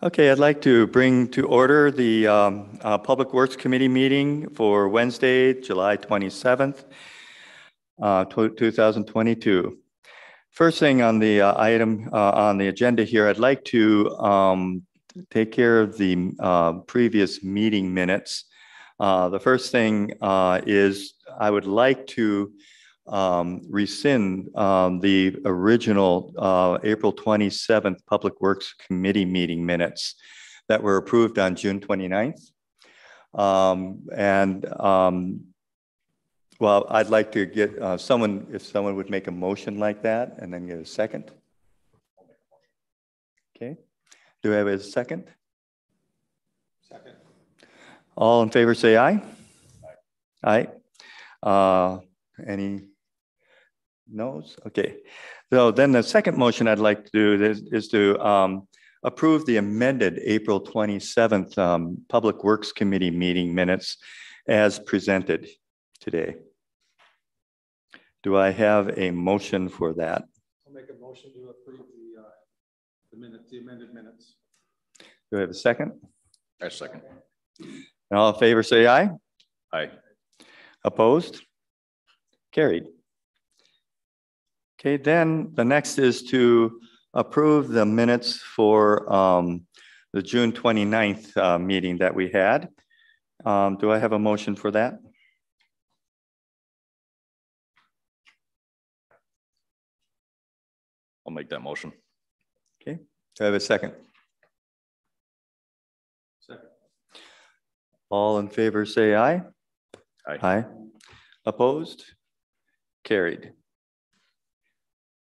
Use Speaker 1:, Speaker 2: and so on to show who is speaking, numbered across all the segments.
Speaker 1: Okay, I'd like to bring to order the Public Works Committee meeting for Wednesday, July 27th, 2022. First thing on the item on the agenda here, I'd like to take care of the previous meeting minutes. The first thing is I would like to rescind the original April 27th Public Works Committee meeting minutes that were approved on June 29th. Well, I'd like to get if someone would make a motion like that and then get a second. Okay. Do I have a second?
Speaker 2: Second.
Speaker 1: All in favor say aye. Aye. Any no's? Okay. So then the second motion I'd like to do is to approve the amended April 27th Public Works Committee meeting minutes as presented today. Do I have a motion for that?
Speaker 2: I'll make a motion to approve the amended minutes.
Speaker 1: Do I have a second?
Speaker 3: I second.
Speaker 1: And all in favor say aye.
Speaker 3: Aye.
Speaker 1: Opposed? Carried. Okay, then the next is to approve the minutes for the June 29th meeting that we had. Do I have a motion for that?
Speaker 3: I'll make that motion.
Speaker 1: Okay, do I have a second?
Speaker 2: Second.
Speaker 1: All in favor say aye.
Speaker 3: Aye.
Speaker 1: Aye. Opposed? Carried.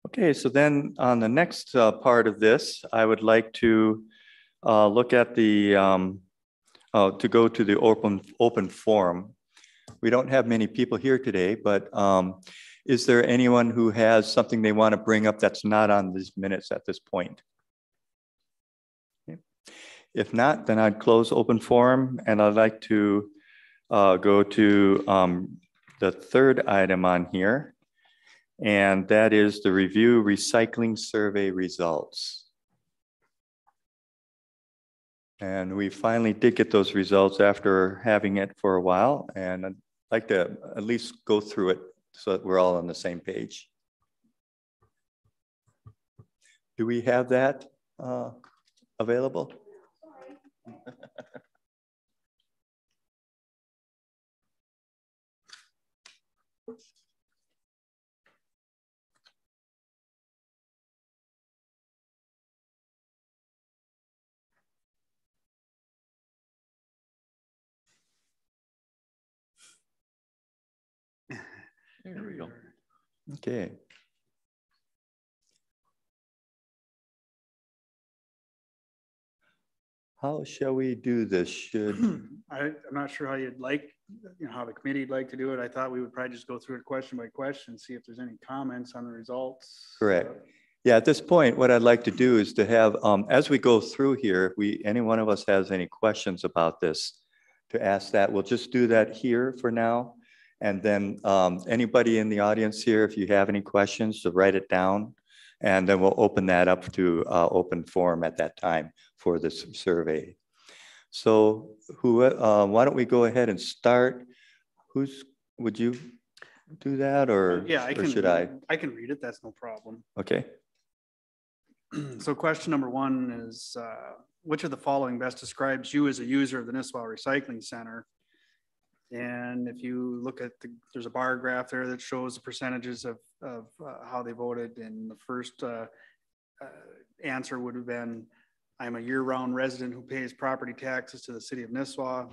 Speaker 1: Okay, so then on the next part of this, I would like to look at the, to go to the open forum. We don't have many people here today, but is there anyone who has something they want to bring up that's not on these minutes at this point? Okay. If not, then I'd close open forum, and I'd like to go to the third item on here, and that is the review recycling survey results. And we finally did get those results after having it for a while, and I'd like to at least go through it so that we're all on the same page. Do we have that available?
Speaker 3: There we go.
Speaker 1: Okay. How shall we do this?
Speaker 4: I'm not sure how you'd like, how the committee'd like to do it. I thought we would probably just go through it question by question, see if there's any comments on the results.
Speaker 1: Correct. Yeah, at this point, what I'd like to do is to have, as we go through here, if any one of us has any questions about this, to ask that. We'll just do that here for now. And then anybody in the audience here, if you have any questions, to write it down. And then we'll open that up to open forum at that time for this survey. So why don't we go ahead and start? Would you do that, or,
Speaker 4: yeah,
Speaker 1: or should I?
Speaker 4: I can read it, that's no problem.
Speaker 1: Okay.
Speaker 4: So question number one is, which of the following best describes you as a user of the Nisswa Recycling Center? And if you look at there's a bar graph there that shows the percentages of how they voted. And the first answer would have been, I'm a year-round resident who pays property taxes to the city of Nisswa.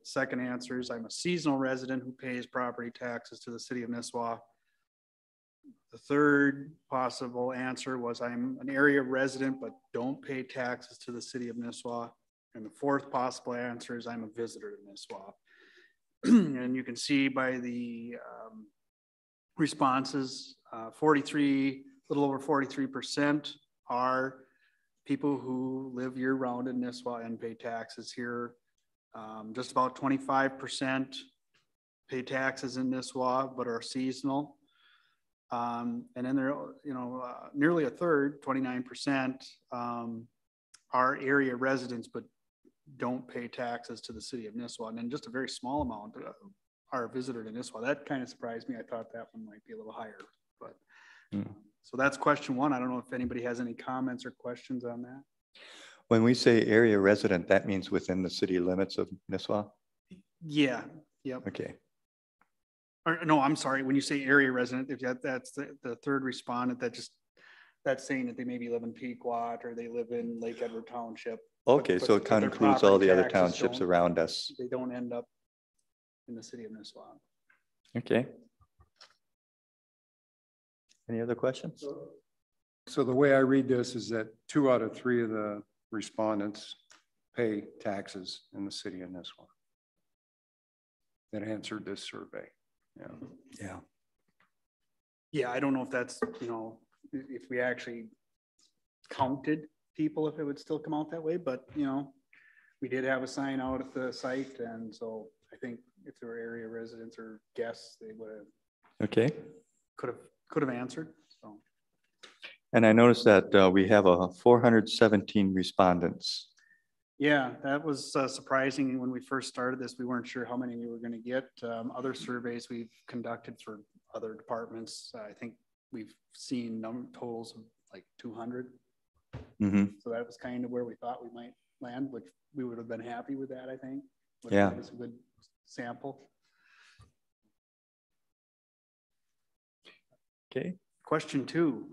Speaker 4: Second answer is, I'm a seasonal resident who pays property taxes to the city of Nisswa. The third possible answer was, I'm an area resident but don't pay taxes to the city of Nisswa. And the fourth possible answer is, I'm a visitor to Nisswa. And you can see by the responses, a little over 43% are people who live year round in Nisswa and pay taxes here. Just about 25% pay taxes in Nisswa but are seasonal. And then there, nearly a third, 29%, are area residents but don't pay taxes to the city of Nisswa, and then just a very small amount are a visitor to Nisswa. That kind of surprised me. I thought that one might be a little higher, but so that's question one. I don't know if anybody has any comments or questions on that.
Speaker 1: When we say area resident, that means within the city limits of Nisswa?
Speaker 4: Yeah. Yep.
Speaker 1: Okay.
Speaker 4: Or, no, I'm sorry. When you say area resident, if that's the third respondent, that's saying that they maybe live in Pequot or they live in Lake Edward Township.
Speaker 1: Okay, so it kind of includes all the other townships around us.
Speaker 4: They don't end up in the city of Nisswa.
Speaker 1: Okay. Any other questions?
Speaker 5: So the way I read this is that 2 out of 3 of the respondents pay taxes in the city of Nisswa that answered this survey. Yeah.
Speaker 1: Yeah.
Speaker 4: Yeah, I don't know if that's, if we actually counted people, if it would still come out that way, but we did have a sign out at the site, and so I think if there were area residents or guests, they would have could have answered. So,
Speaker 1: and I noticed that we have 417 respondents.
Speaker 4: Yeah, that was surprising. When we first started this, we weren't sure how many we were going to get. Other surveys we've conducted for other departments, I think we've seen totals of like 200.
Speaker 1: Mm-hmm.
Speaker 4: So that was kind of where we thought we might land, which we would have been happy with that, I think.
Speaker 1: Yeah.
Speaker 4: It was a good sample.
Speaker 1: Okay.
Speaker 4: Question 2,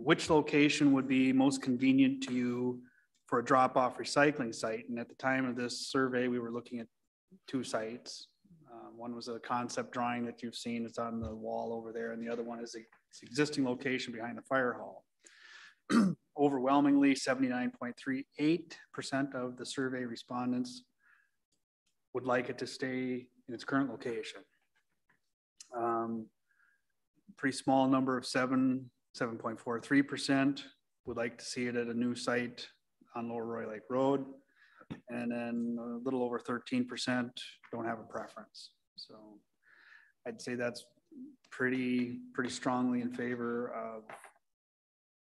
Speaker 4: which location would be most convenient to you for a drop-off recycling site? And at the time of this survey, we were looking at 2 sites. One was a concept drawing that you've seen. It's on the wall over there. And the other one is the existing location behind the fire hall. Overwhelmingly, 79.38% of the survey respondents would like it to stay in its current location. Pretty small number of 7.43% would like to see it at a new site on Lower Roy Lake Road. And then a little over 13% don't have a preference. So I'd say that's pretty strongly in favor of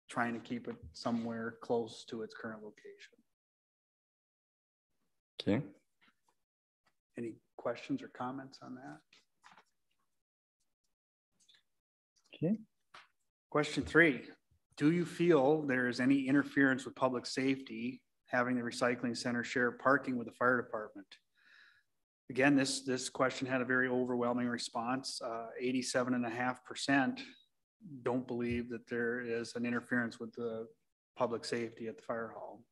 Speaker 4: trying to keep it somewhere close to its current location.
Speaker 1: Okay.
Speaker 4: Any questions or comments on that?
Speaker 1: Okay.
Speaker 4: Question 3, do you feel there is any interference with public safety having the recycling center share parking with the fire department? Again, this question had a very overwhelming response. 87.5% don't believe that there is an interference with the public safety at the fire hall.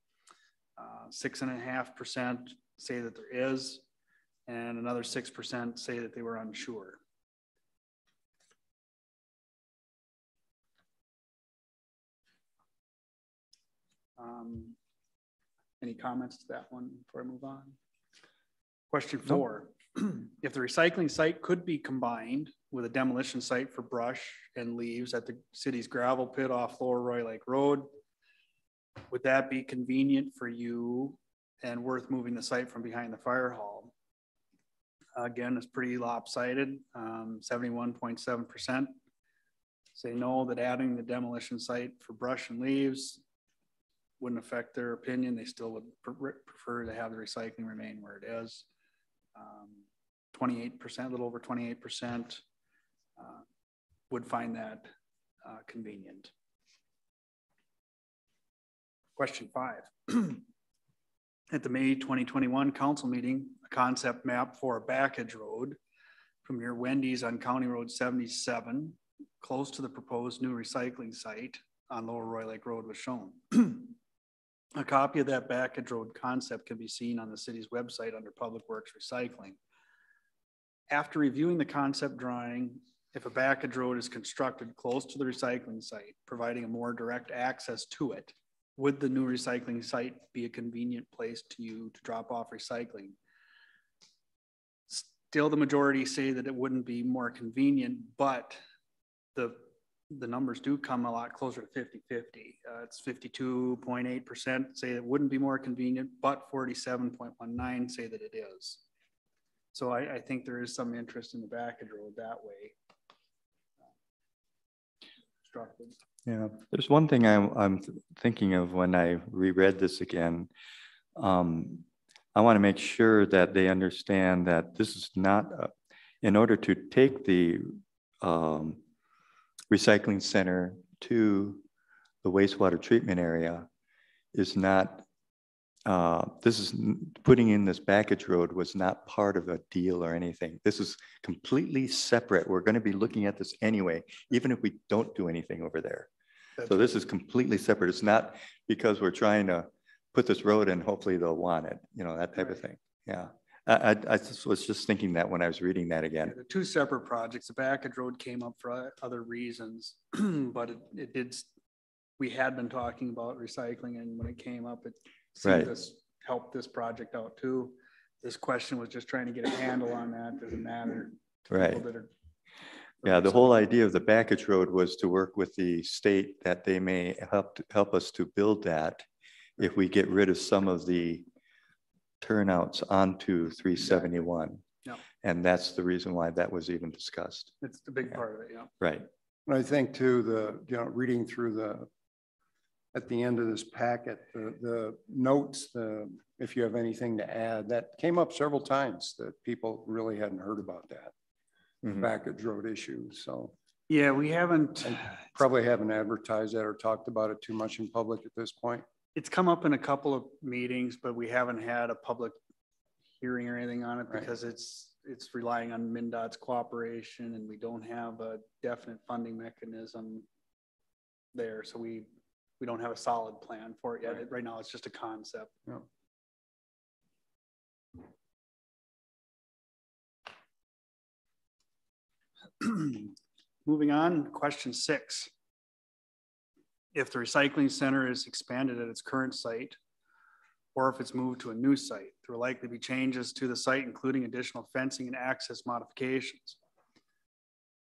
Speaker 4: 6.5% say that there is, and another 6% say that they were unsure. Any comments to that one before I move on? Question 4, if the recycling site could be combined with a demolition site for brush and leaves at the city's gravel pit off Lower Roy Lake Road, would that be convenient for you and worth moving the site from behind the fire hall? Again, it's pretty lopsided. 71.7% say no, that adding the demolition site for brush and leaves wouldn't affect their opinion. They still would prefer to have the recycling remain where it is. 28%, a little over 28% would find that convenient. Question 5. At the May 2021 council meeting, a concept map for a backage road from near Wendy's on County Road 77, close to the proposed new recycling site on Lower Roy Lake Road, was shown. A copy of that backage road concept can be seen on the city's website under Public Works Recycling. After reviewing the concept drawing, if a backage road is constructed close to the recycling site, providing a more direct access to it, would the new recycling site be a convenient place to you to drop off recycling? Still, the majority say that it wouldn't be more convenient, but the numbers do come a lot closer to 50-50. It's 52.8% say it wouldn't be more convenient, but 47.19% say that it is. So I think there is some interest in the backage road that way. constructed.
Speaker 1: Yeah, there's one thing I'm thinking of when I reread this again. I want to make sure that they understand that this is not, in order to take the recycling center to the wastewater treatment area is not, putting in this baggage road was not part of a deal or anything. This is completely separate. We're going to be looking at this anyway, even if we don't do anything over there.
Speaker 4: That's
Speaker 1: So this is completely separate. It's not because we're trying to put this road in, hopefully they'll want it, you know, that type of thing. Yeah. I was just thinking that when I was reading that again.
Speaker 4: The two separate projects, the Backage Road came up for other reasons, but it did, we had been talking about recycling, and when it came up, it seemed to help this project out too. This question was just trying to get a handle on that. Does it matter to people that are?
Speaker 1: Yeah, the whole idea of the Backage Road was to work with the state that they may help us to build that if we get rid of some of the turnouts onto 371.
Speaker 4: Yeah.
Speaker 1: And that's the reason why that was even discussed.
Speaker 4: It's the big part of it, yeah.
Speaker 1: Right.
Speaker 5: And I think too, reading through at the end of this packet, the notes, if you have anything to add, that came up several times that people really hadn't heard about that. Backage Road issue. So
Speaker 4: yeah, we haven't,
Speaker 5: probably haven't advertised that or talked about it too much in public at this point.
Speaker 4: it's come up in a couple of meetings, but we haven't had a public hearing or anything on it because it's relying on MnDOT's cooperation, and we don't have a definite funding mechanism there. So we don't have a solid plan for it yet. Right now, it's just a concept.
Speaker 5: Yeah.
Speaker 4: Moving on, question 6. If the recycling center is expanded at its current site, or if it's moved to a new site, there will likely be changes to the site, including additional fencing and access modifications.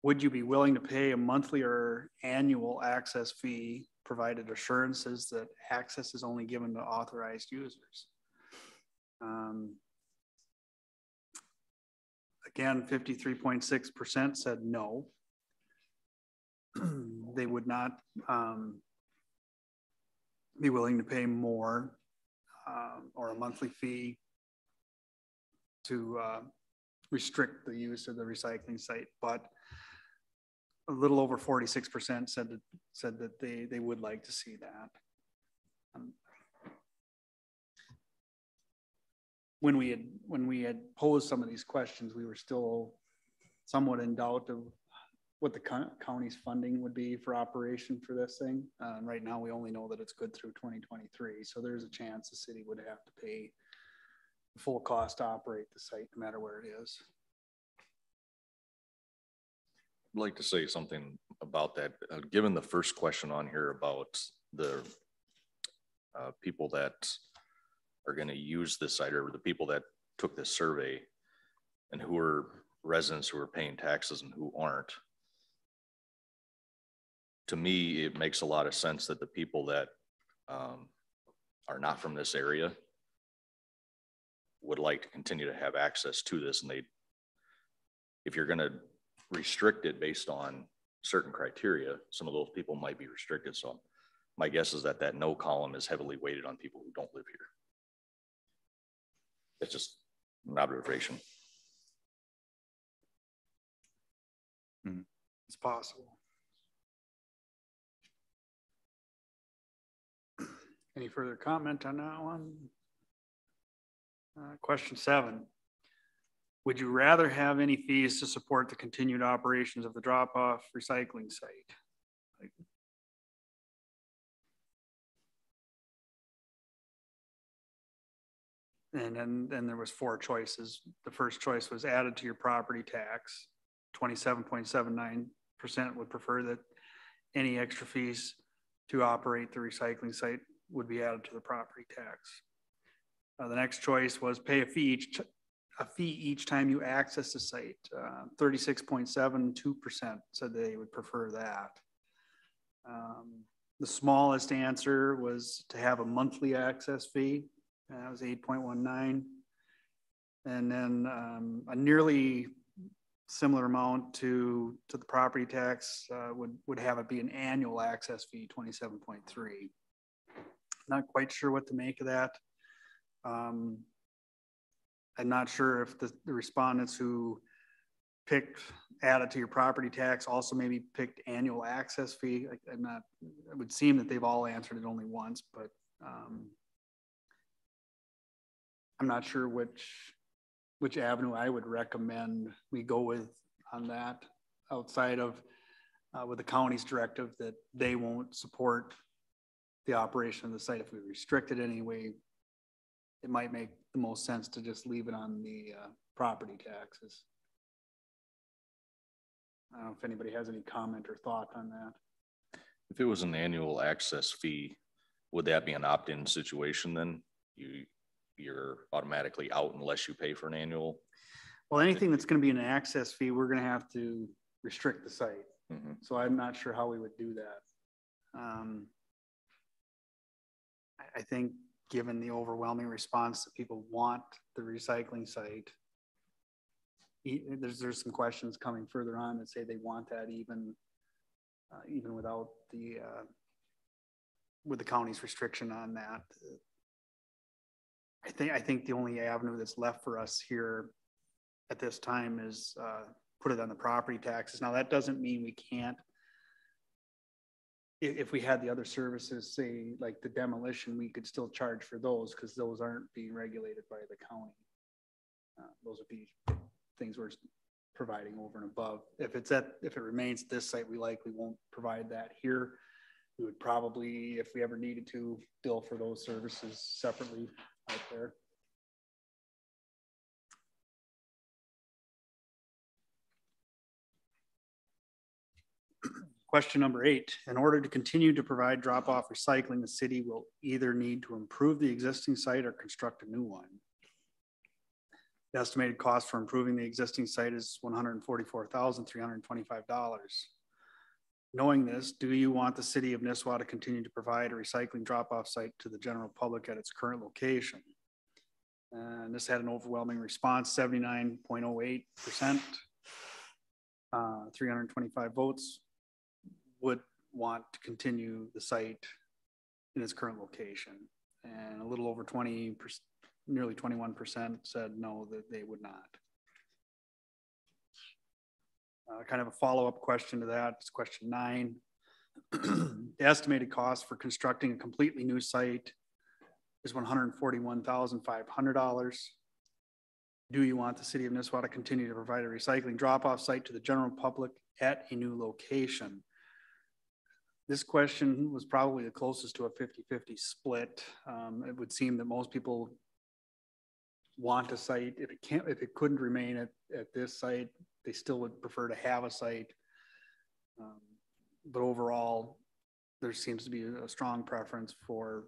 Speaker 4: Would you be willing to pay a monthly or annual access fee, provided assurances that access is only given to authorized users? Again, 53.6% said no. They would not be willing to pay more or a monthly fee to restrict the use of the recycling site, but a little over 46% said that they would like to see that. When we had posed some of these questions, we were still somewhat in doubt of what the county's funding would be for operation for this thing. Right now, we only know that it's good through 2023. So there's a chance the city would have to pay the full cost to operate the site, no matter where it is.
Speaker 3: I'd like to say something about that. Given the first question on here about the people that are going to use this site, or the people that took this survey, and who are residents who are paying taxes and who aren't. To me, it makes a lot of sense that the people that are not from this area would like to continue to have access to this. And if you're going to restrict it based on certain criteria, some of those people might be restricted. So my guess is that no column is heavily weighted on people who don't live here. It's just an observation.
Speaker 4: It's possible. Any further comment on that one? Question 7. Would you rather have any fees to support the continued operations of the drop-off recycling site? And then there was 4 choices. The first choice was added to your property tax. 27.79% would prefer that any extra fees to operate the recycling site would be added to the property tax. The next choice was pay a fee each time you access the site. 36.72% said they would prefer that. The smallest answer was to have a monthly access fee. That was 8.19. And then a nearly similar amount to the property tax, would have it be an annual access fee, 27.3. Not quite sure what to make of that. I'm not sure if the respondents who picked added to your property tax also maybe picked annual access fee. I'm not, it would seem that they've all answered it only once, but I'm not sure which avenue I would recommend we go with on that, outside of with the county's directive that they won't support the operation of the site. If we restrict it anyway, it might make the most sense to just leave it on the property taxes. I don't know if anybody has any comment or thought on that.
Speaker 3: If it was an annual access fee, would that be an opt-in situation then? You're automatically out unless you pay for an annual?
Speaker 4: Well, anything that's going to be an access fee, we're going to have to restrict the site.
Speaker 3: Mm-hmm.
Speaker 4: So I'm not sure how we would do that. I think given the overwhelming response that people want the recycling site, there's some questions coming further on that say they want that even without with the county's restriction on that. I think the only avenue that's left for us here at this time is put it on the property taxes. Now that doesn't mean we can't. If we had the other services, say like the demolition, we could still charge for those because those aren't being regulated by the county. Those would be things we're providing over and above. If it remains at this site, we likely won't provide that here. We would probably, if we ever needed to, bill for those services separately out there. Question number 8, in order to continue to provide drop-off recycling, the city will either need to improve the existing site or construct a new one. The estimated cost for improving the existing site is $144,325. Knowing this, do you want the city of Nisswa to continue to provide a recycling drop-off site to the general public at its current location? And this had an overwhelming response, 79.08%, 325 votes would want to continue the site in its current location. And a little over 20%, nearly 21% said no, that they would not. Kind of a follow-up question to that is question 9. The estimated cost for constructing a completely new site is $141,500. Do you want the city of Nisswa to continue to provide a recycling drop-off site to the general public at a new location? This question was probably the closest to a 50-50 split. It would seem that most people want a site. If it couldn't remain at this site, they still would prefer to have a site. But overall, there seems to be a strong preference for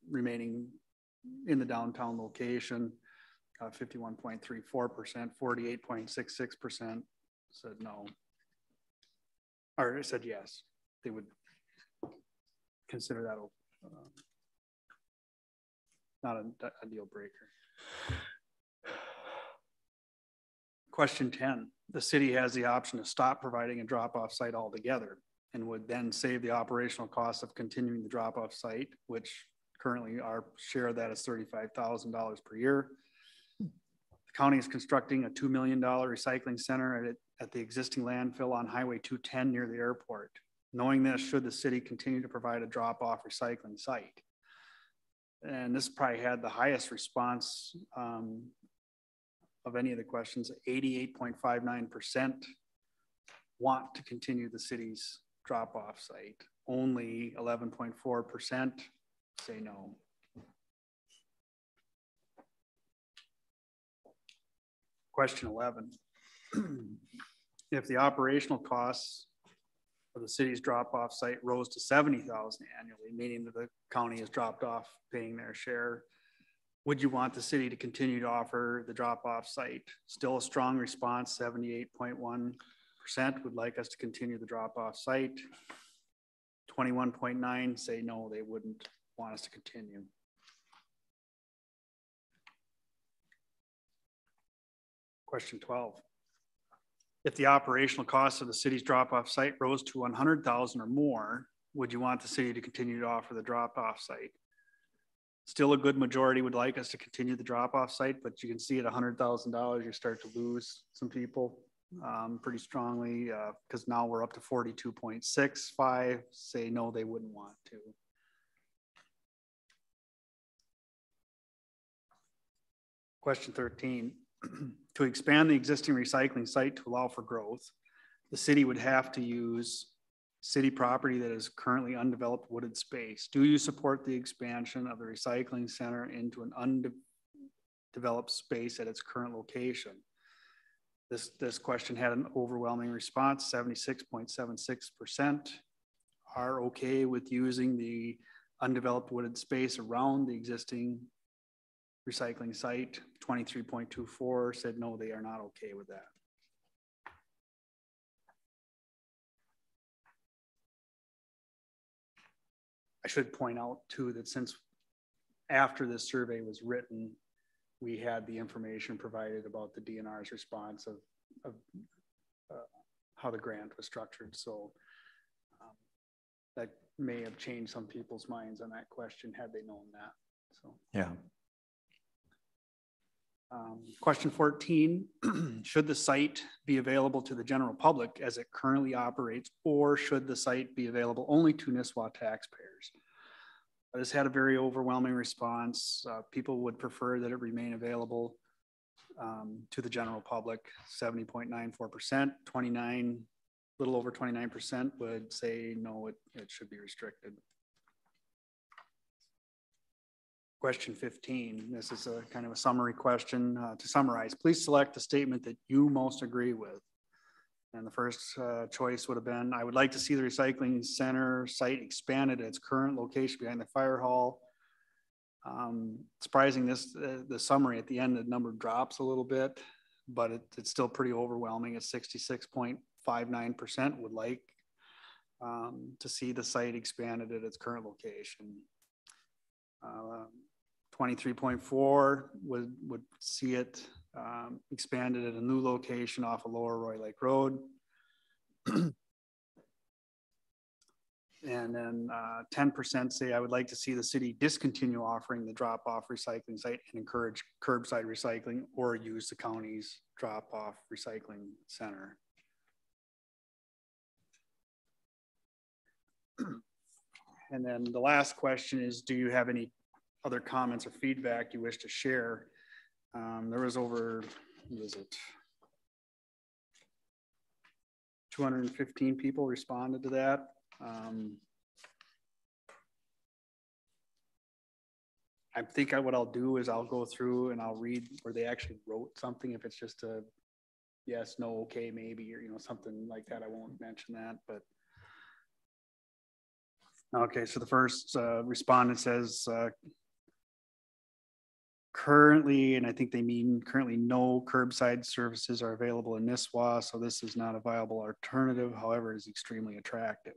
Speaker 4: remaining in the downtown location. 51.34%, 48.66% said no, or said yes. They would consider that not a deal breaker. Question 10, the city has the option to stop providing a drop-off site altogether and would then save the operational costs of continuing the drop-off site, which currently our share of that is $35,000 per year. The county is constructing a $2 million recycling center at the existing landfill on Highway 210 near the airport. Knowing this, should the city continue to provide a drop-off recycling site? And this probably had the highest response of any of the questions. 88.59% want to continue the city's drop-off site. Only 11.4% say no. Question 11. If the operational costs of the city's drop-off site rose to $70,000 annually, meaning that the county has dropped off paying their share, would you want the city to continue to offer the drop-off site? Still a strong response, 78.1% would like us to continue the drop-off site. 21.9% say no, they wouldn't want us to continue. Question 12. if the operational cost of the city's drop-off site rose to 100,000 or more, would you want the city to continue to offer the drop-off site? Still, a good majority would like us to continue the drop-off site, but you can see at $100,000, you start to lose some people pretty strongly, because now we're up to 42.65, say no, they wouldn't want to. Question 13, to expand the existing recycling site to allow for growth, the city would have to use city property that is currently undeveloped wooded space. Do you support the expansion of the recycling center into an undeveloped space at its current location? This question had an overwhelming response. 76.76% are okay with using the undeveloped wooded space around the existing recycling site. 23.24 said no, they are not okay with that. I should point out too that since after this survey was written, we had the information provided about the DNR's response of how the grant was structured. So that may have changed some people's minds on that question had they known that. So
Speaker 1: yeah.
Speaker 4: Question 14, should the site be available to the general public as it currently operates, or should the site be available only to Nisswa taxpayers? This had a very overwhelming response. People would prefer that it remain available to the general public. 70.94%, 29, little over 29% would say no, it should be restricted. Question 15, this is a kind of a summary question. To summarize, please select the statement that you most agree with. And the first choice would have been, I would like to see the recycling center site expanded at its current location behind the fire hall. Surprising the summary at the end, the number drops a little bit, but it's still pretty overwhelming at 66.59% would like to see the site expanded at its current location. 23.4 would see it expanded at a new location off of Lower Roy Lake Road. And then 10% say I would like to see the city discontinue offering the drop-off recycling site and encourage curbside recycling or use the county's drop-off recycling center. And then the last question is, do you have any other comments or feedback you wish to share? There was over, what is it? 215 people responded to that. I think what I'll do is I'll go through and I'll read where they actually wrote something. If it's just a yes, no, okay, maybe, or something like that, I won't mention that. But okay, so the first respondent says currently, and I think they mean currently, no curbside services are available in Nisswa, so this is not a viable alternative. However, it is extremely attractive.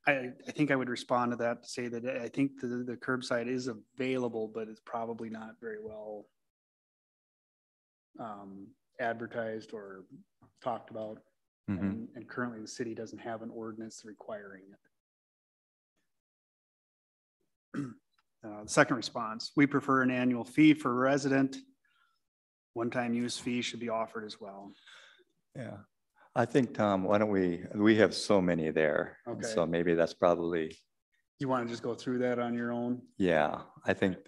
Speaker 4: I think I would respond to that to say that I think the curbside is available, but it's probably not very well advertised or talked about. Mm-hmm. And currently the city doesn't have an ordinance requiring it. The second response, we prefer an annual fee for a resident. One-time use fee should be offered as well.
Speaker 1: Yeah, I think, Tom, why don't we have so many there.
Speaker 4: Okay.
Speaker 1: So maybe that's probably.
Speaker 4: You want to just go through that on your own?
Speaker 1: Yeah, I think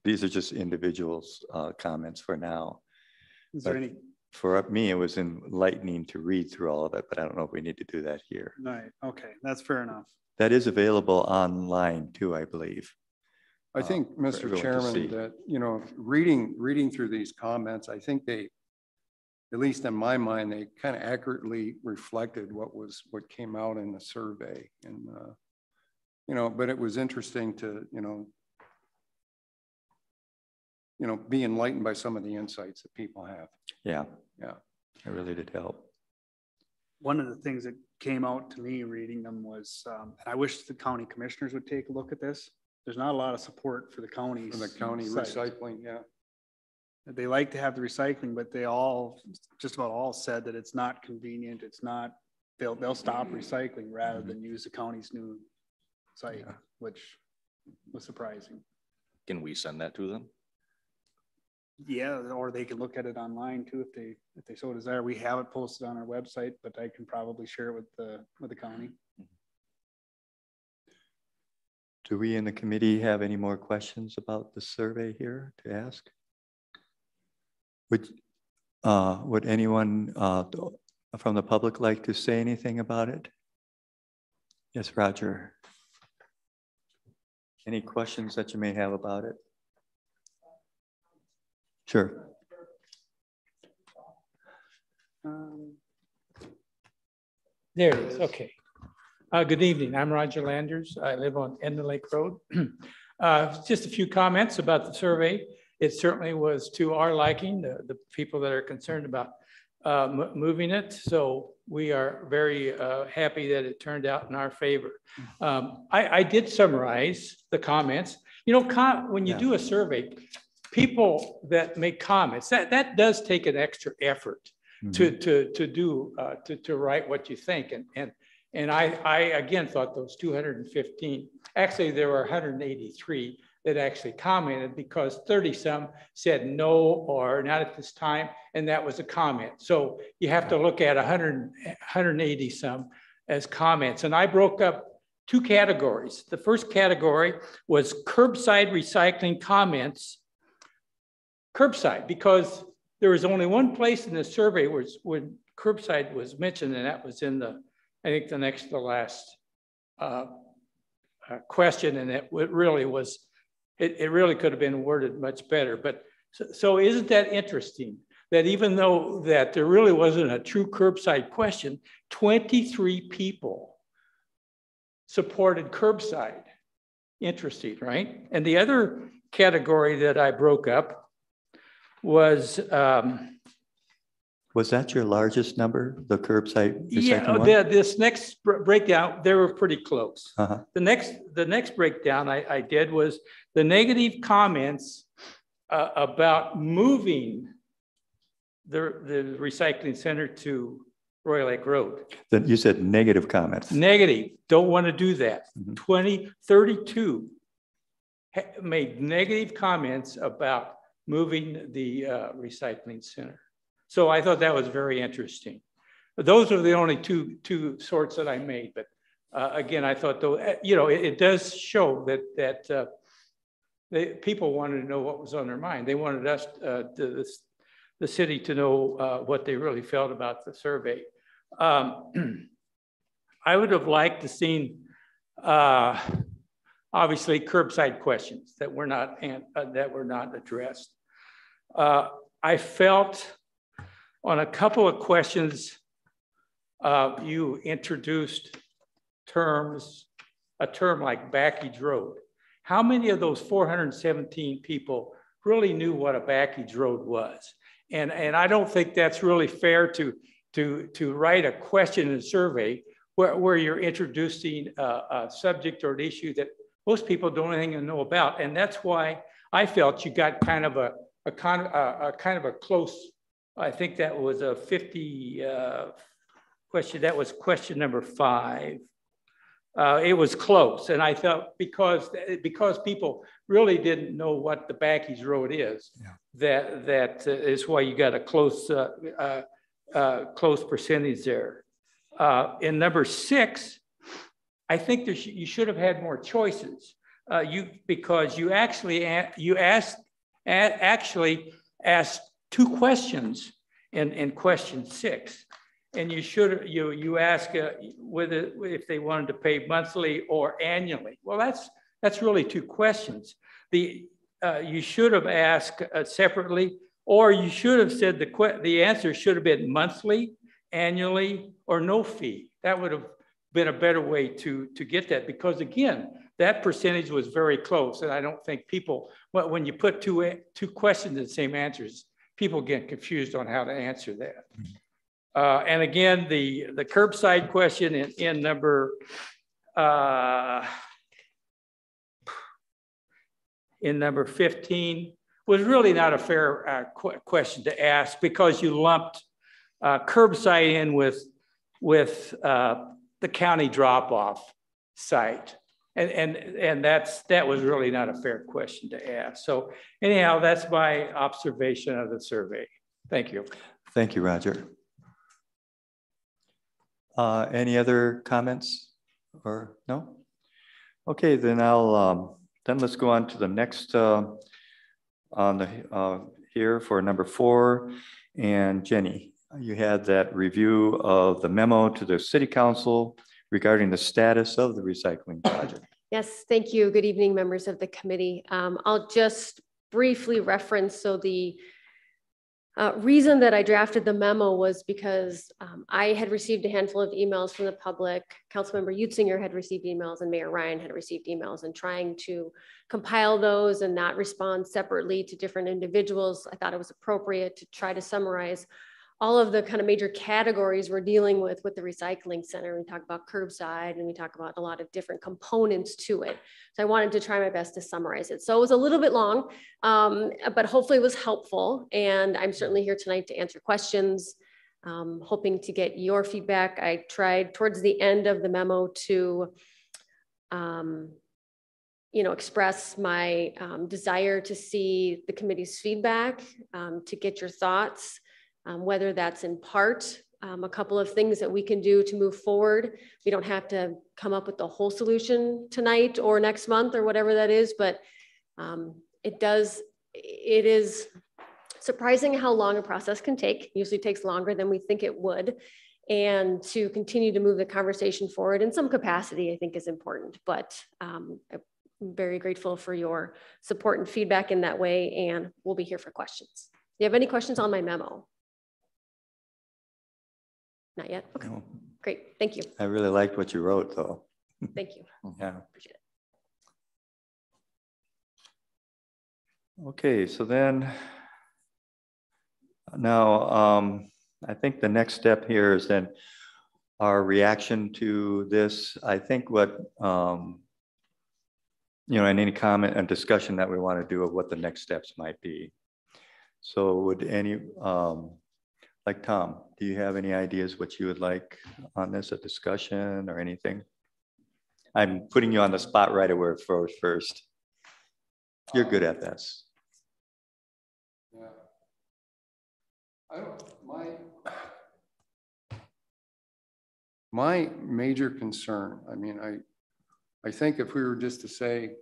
Speaker 1: these are just individuals' comments for now.
Speaker 4: Is there any?
Speaker 1: For me, it was enlightening to read through all of it, but I don't know if we need to do that here.
Speaker 4: Right, okay, that's fair enough.
Speaker 1: That is available online too, I believe.
Speaker 5: I think, Mr. Chairman, that, reading through these comments, I think they, at least in my mind, they kind of accurately reflected what came out in the survey. And, but it was interesting to, be enlightened by some of the insights that people have.
Speaker 1: Yeah.
Speaker 5: Yeah.
Speaker 1: It really did help.
Speaker 4: One of the things that came out to me reading them was, and I wish the county commissioners would take a look at this. There's not a lot of support for the county.
Speaker 5: For the county recycling, yeah.
Speaker 4: They like to have the recycling, but they all, just about all said that it's not convenient. It's not, they'll stop recycling rather than use the county's new site, which was surprising.
Speaker 3: Can we send that to them?
Speaker 4: Yeah, or they can look at it online too if they so desire. We have it posted on our website, but I can probably share it with the county.
Speaker 1: Do we in the committee have any more questions about the survey here to ask? Would anyone from the public like to say anything about it? Yes, Roger. Any questions that you may have about it? Sure.
Speaker 6: There it is. Okay. Good evening. I'm Roger Landers. I live on Enden Lake Road. Just a few comments about the survey. It certainly was to our liking, the people that are concerned about moving it. So we are very happy that it turned out in our favor. I did summarize the comments. You know, when you do a survey, people that make comments, that does take an extra effort to write what you think. And I again thought those 215, actually there were 183 that actually commented because 30 some said no or not at this time, and that was a comment. So you have to look at 180 some as comments. And I broke up two categories. The first category was curbside recycling comments. Curbside, because there was only one place in the survey where curbside was mentioned, and that was in the, I think the next to the last question, and it really was, it really could have been worded much better. But so isn't that interesting that even though that there really wasn't a true curbside question, 23 people supported curbside. Interesting, right? And the other category that I broke up was that your largest number, the curbside recycling? Yeah, this next breakdown, they were pretty close. The next breakdown I did was the negative comments about moving the recycling center to Royal Lake Road. Then you said negative comments. Negative, don't want to do that. 32 made negative comments about moving the recycling center. So I thought that was very interesting. But those are the only two sorts that I made. But again, I thought though, you know, it does show that people wanted to know what was on their mind. They wanted us, the city, to know what they really felt about the survey. I would have liked to seen obviously curbside questions that were not addressed. I felt on a couple of questions you introduced a term like backage road. How many of those 417 people really knew what a backage road was? And I don't think that's really fair to write a question in a survey where you're introducing a subject or an issue that most people don't even know about. And that's why I felt you got kind of a close, I think that was a 50 question. That was question number 5. It was close. And I felt because people really didn't know what the backage road is, that is why you got a close percentage there. In number 6, I think you should have had more choices. Because you actually asked 2 questions in question 6, and you ask whether if they wanted to pay monthly or annually. Well, that's really 2 questions. You should have asked separately, or you should have said the answer should have been monthly, annually, or no fee. That would have been a better way to get that, because again, that percentage was very close. And I don't think people, when you put two questions in the same answers, people get confused on how to answer that. And again, the curbside question in number 15 was really not a fair question to ask, because you lumped curbside in with the county drop-off site. And that was really not a fair question to ask. So anyhow, that's my observation of the survey. Thank you.
Speaker 1: Thank you, Roger. Any other comments or no? Okay, then then let's go on to the next on the here for number 4. And Jenny, you had that review of the memo to the City Council regarding the status of the recycling project.
Speaker 7: Yes, thank you. Good evening, members of the committee. I'll just briefly reference, so the reason that I drafted the memo was because I had received a handful of emails from the public. Councilmember Utzinger had received emails and Mayor Ryan had received emails, and trying to compile those and not respond separately to different individuals, I thought it was appropriate to try to summarize all of the kind of major categories we're dealing with the recycling center. We talk about curbside and we talk about a lot of different components to it. So I wanted to try my best to summarize it. So it was a little bit long, but hopefully it was helpful. And I'm certainly here tonight to answer questions, hoping to get your feedback. I tried towards the end of the memo to express my desire to see the committee's feedback, to get your thoughts. Whether that's in part, a couple of things that we can do to move forward. We don't have to come up with the whole solution tonight or next month or whatever that is, but it is surprising how long a process can take. It usually takes longer than we think it would. And to continue to move the conversation forward in some capacity, I think is important. But I'm very grateful for your support and feedback in that way, and we'll be here for questions. Do you have any questions on my memo? Not yet? Okay, no. Great, thank you.
Speaker 1: I really liked what you wrote though.
Speaker 7: Thank you.
Speaker 1: Yeah.
Speaker 7: Appreciate it.
Speaker 1: Okay, so then now I think the next step here is then our reaction to this. I think what, and any comment and discussion that we want to do of what the next steps might be. So would any, like Tom, do you have any ideas what you would like on this, a discussion or anything? I'm putting you on the spot right away first. You're good at this.
Speaker 5: Yeah. My major concern, I think if we were just to say,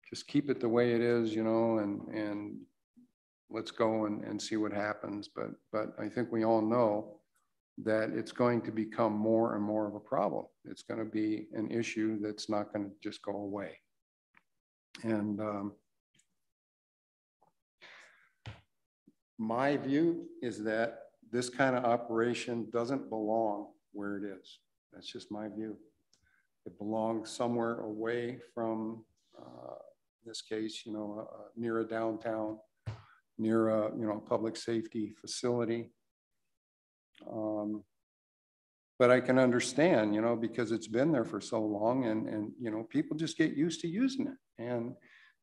Speaker 5: just keep it the way it is, and let's go and see what happens. But I think we all know that it's going to become more and more of a problem. It's going to be an issue that's not going to just go away. And my view is that this kind of operation doesn't belong where it is. That's just my view. It belongs somewhere away from, in this case, near a downtown, near a public safety facility. But I can understand, because it's been there for so long, and people just get used to using it. And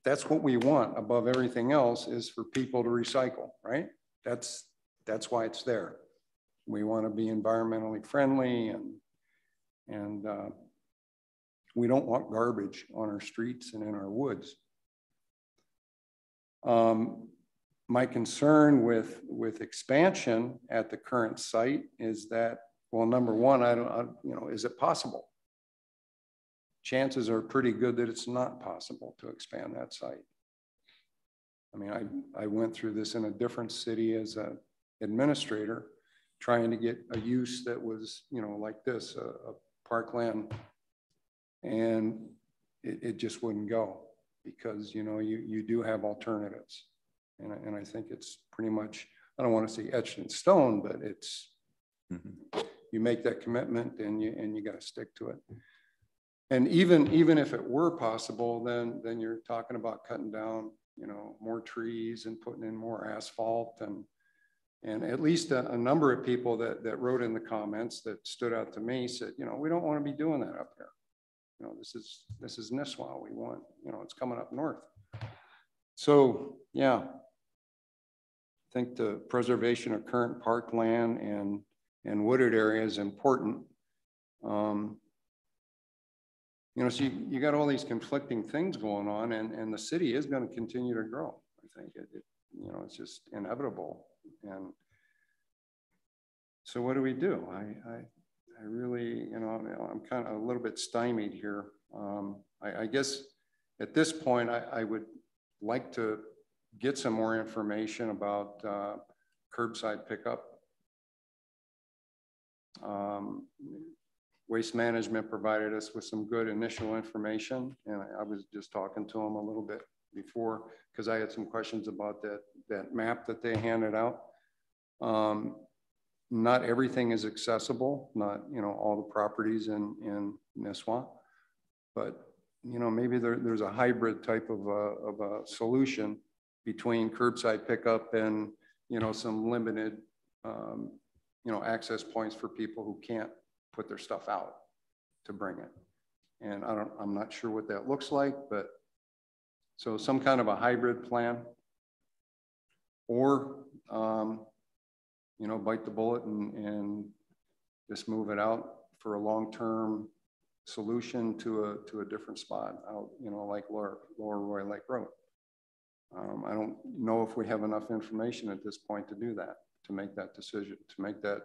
Speaker 5: that's what we want above everything else, is for people to recycle, right? That's why it's there. We want to be environmentally friendly, and we don't want garbage on our streets and in our woods. My concern with expansion at the current site is that, well, number one, is it possible? Chances are pretty good that it's not possible to expand that site. I went through this in a different city as an administrator, trying to get a use that was, like this, a parkland, and it just wouldn't go, because, you do have alternatives. And I think it's pretty much, I don't want to say etched in stone, but it's, you make that commitment and you got to stick to it. And even if it were possible, then you're talking about cutting down, more trees and putting in more asphalt. And at least a number of people that wrote in the comments that stood out to me said, we don't want to be doing that up here. This is Nisswa. We want, it's coming up north. So, yeah, I think the preservation of current parkland and wooded area is important. You know, so you got all these conflicting things going on, and the city is going to continue to grow. I think you know, it's just inevitable. And so what do we do? I really, you know, I'm kind of a little bit stymied here. I guess at this point, I would like to get some more information about curbside pickup. Waste Management provided us with some good initial information, and I was just talking to them a little bit before because I had some questions about that map that they handed out. Not everything is accessible, not, you know, all the properties in Nisswa, but, you know, maybe there's a hybrid type of a solution between curbside pickup and, you know, some limited, you know, access points for people who can't put their stuff out to bring it. And I'm not sure what that looks like, but so some kind of a hybrid plan, or, you know, bite the bullet and just move it out for a long-term solution to a different spot out, you know, like Lower Roy Lake Road. I don't know if we have enough information at this point to do that, to make that decision, to make that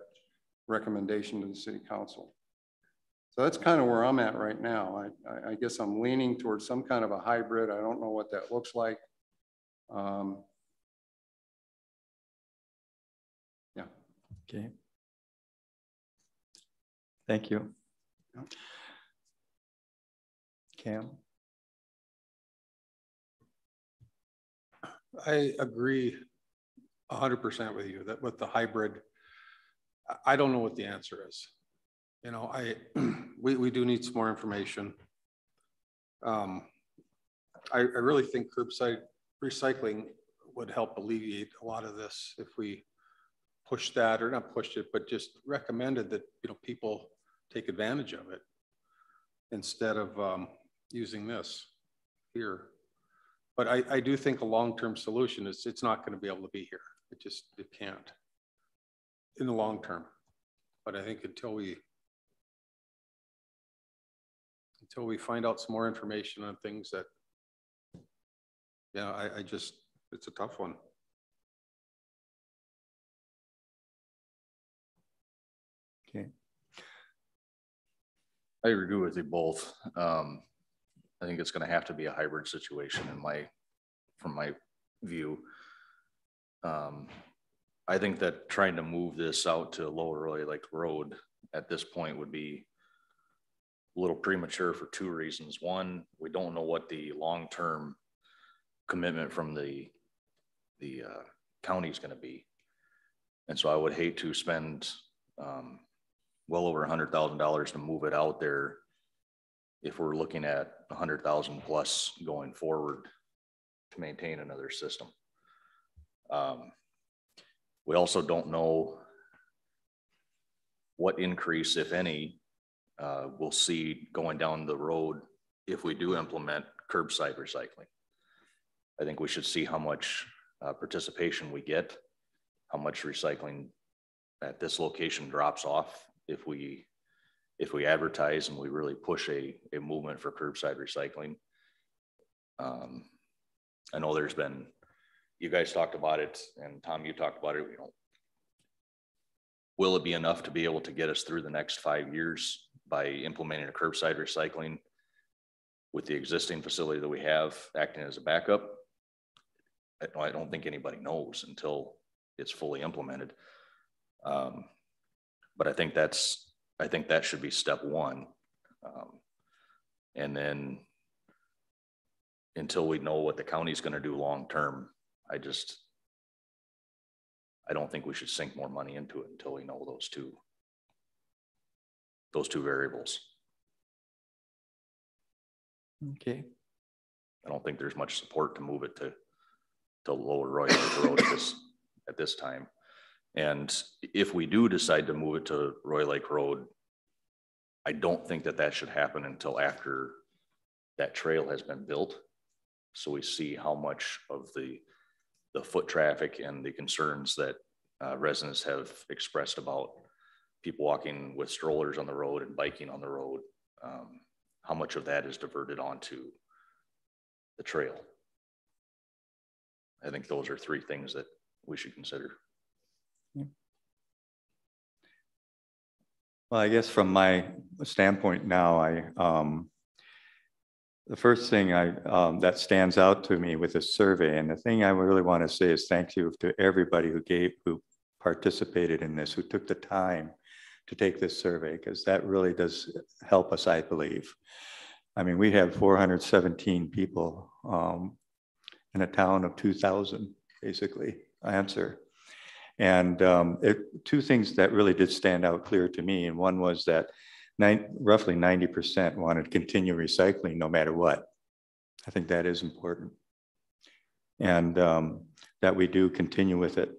Speaker 5: recommendation to the city council. So that's kind of where I'm at right now. I guess I'm leaning towards some kind of a hybrid. I don't know what that looks like. Yeah.
Speaker 1: Okay. Thank you.
Speaker 5: Yeah.
Speaker 1: Cam?
Speaker 2: I agree 100% with you that with the hybrid, I don't know what the answer is. You know, we do need some more information. I really think curbside recycling would help alleviate a lot of this if we push that, or not pushed it, but just recommended that, you know, people take advantage of it instead of using this here. But I do think a long-term solution is it's not going to be able to be here. It can't in the long term. But I think until we find out some more information on things that, yeah, it's a tough one.
Speaker 1: Okay.
Speaker 3: I agree with you both. I think it's going to have to be a hybrid situation from my view. I think that trying to move this out to Lower Roy Lake Road at this point would be a little premature for two reasons. One, we don't know what the long-term commitment from the county is going to be. And so I would hate to spend well over $100,000 to move it out there if we're looking at 100,000 plus going forward to maintain another system. We also don't know what increase, if any, we'll see going down the road if we do implement curbside recycling. I think we should see how much participation we get, how much recycling at this location drops off if we advertise and we really push a movement for curbside recycling. I know there's been, you guys talked about it, and Tom, you talked about it. You know, will it be enough to be able to get us through the next 5 years by implementing a curbside recycling with the existing facility that we have acting as a backup? I don't think anybody knows until it's fully implemented. But I think that should be step one. And then until we know what the county's going to do long-term, I don't think we should sink more money into it until we know those two variables.
Speaker 1: Okay.
Speaker 3: I don't think there's much support to move it to Lower Roy Lake Road at this time. And if we do decide to move it to Roy Lake Road, I don't think that should happen until after that trail has been built. so we see how much of the foot traffic and the concerns that residents have expressed about people walking with strollers on the road and biking on the road, how much of that is diverted onto the trail. I think those are three things that we should consider.
Speaker 1: Well, I guess from my standpoint now, the first thing that stands out to me with this survey, and the thing I really want to say is thank you to everybody who participated in this, who took the time to take this survey, because that really does help us, I believe. I mean, we have 417 people in a town of 2,000, basically, answer. And two things that really did stand out clear to me, and one was that roughly 90% wanted to continue recycling no matter what. I think that is important. And that we do continue with it.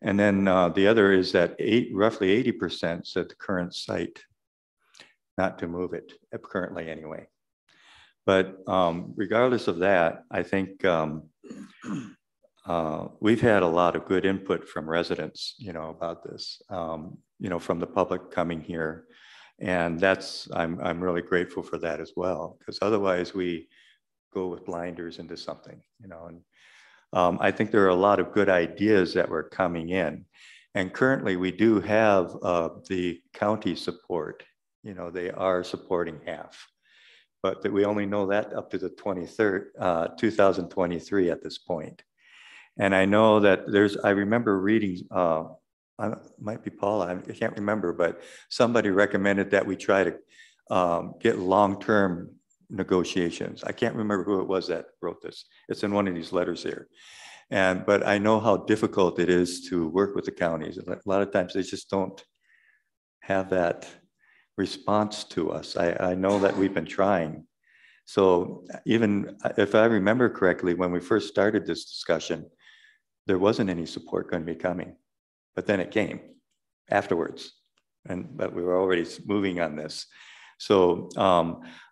Speaker 1: And then the other is that roughly 80% said the current site, not to move it, currently anyway. But regardless of that, I think we've had a lot of good input from residents, about this, from the public coming here. And I'm really grateful for that as well, because otherwise we go with blinders into something, and I think there are a lot of good ideas that were coming in. And currently we do have the county support, they are supporting half, but that we only know that up to the 2023 at this point. And I know that I remember reading, might be Paula, I can't remember, but somebody recommended that we try to get long-term negotiations. I can't remember who it was that wrote this. It's in one of these letters here. But I know how difficult it is to work with the counties. A lot of times they just don't have that response to us. I know that we've been trying. So even if I remember correctly, when we first started this discussion, there wasn't any support going to be coming. But then it came afterwards, but we were already moving on this. So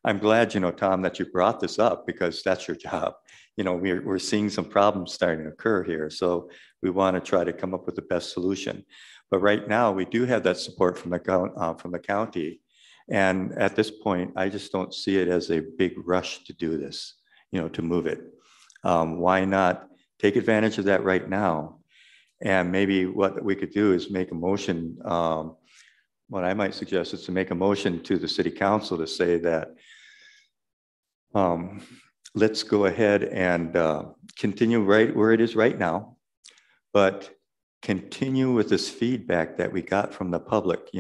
Speaker 1: I'm glad, Tom, that you brought this up, because that's your job. We're seeing some problems starting to occur here. So we want to try to come up with the best solution. But right now we do have that support from the county. And at this point, I just don't see it as a big rush to do this, to move it. Why not take advantage of that right now? And maybe what we could do is make a motion. What I might suggest is to make a motion to the city council to say that let's go ahead and continue right where it is right now, but continue with this feedback that we got from the public,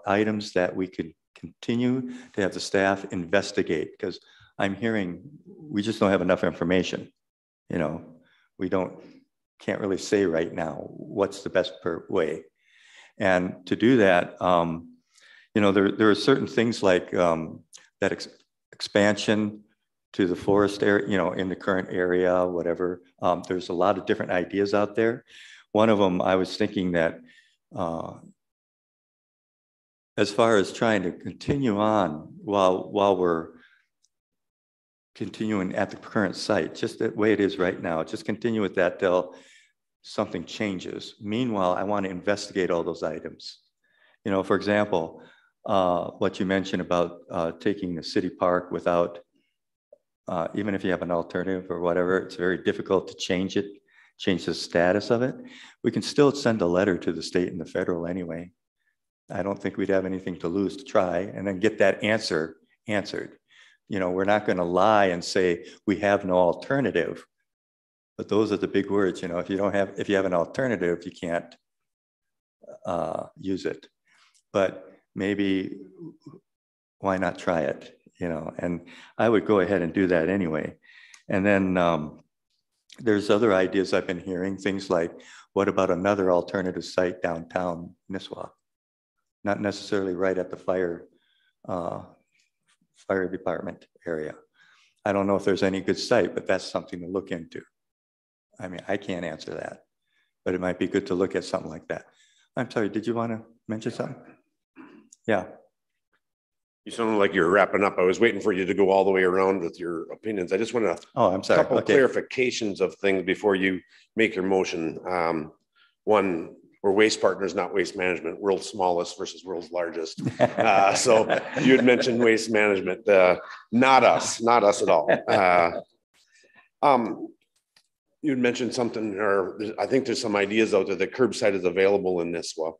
Speaker 1: items that we could continue to have the staff investigate, because I'm hearing we just don't have enough information. We can't really say right now what's the best way. And to do that, there are certain things like that expansion to the forest area, in the current area, whatever. There's a lot of different ideas out there. One of them, I was thinking that as far as trying to continue on while we're continuing at the current site, just the way it is right now, just continue with that till something changes. Meanwhile, I want to investigate all those items. For example, what you mentioned about taking the city park without, even if you have an alternative or whatever, it's very difficult to change the status of it. We can still send a letter to the state and the federal anyway. I don't think we'd have anything to lose to try and then get that answered. We're not going to lie and say we have no alternative. But those are the big words, if you have an alternative, you can't use it. But maybe why not try it, and I would go ahead and do that anyway. And then there's other ideas I've been hearing, things like, what about another alternative site downtown Nisswa? Not necessarily right at the fire department area. I don't know if there's any good site, but that's something to look into. I mean, I can't answer that, but it might be good to look at something like that. I'm sorry, did you want to mention something? Yeah.
Speaker 8: You sound like you're wrapping up. I was waiting for you to go all the way around with your opinions. I just want to,
Speaker 1: Oh, I'm sorry.
Speaker 8: couple clarifications of things before you make your motion. One, we're Waste Partners, not Waste Management, world's smallest versus world's largest. So you had mentioned Waste Management, not us at all. You had mentioned something, or I think there's some ideas out there that curbside is available in Nisswa.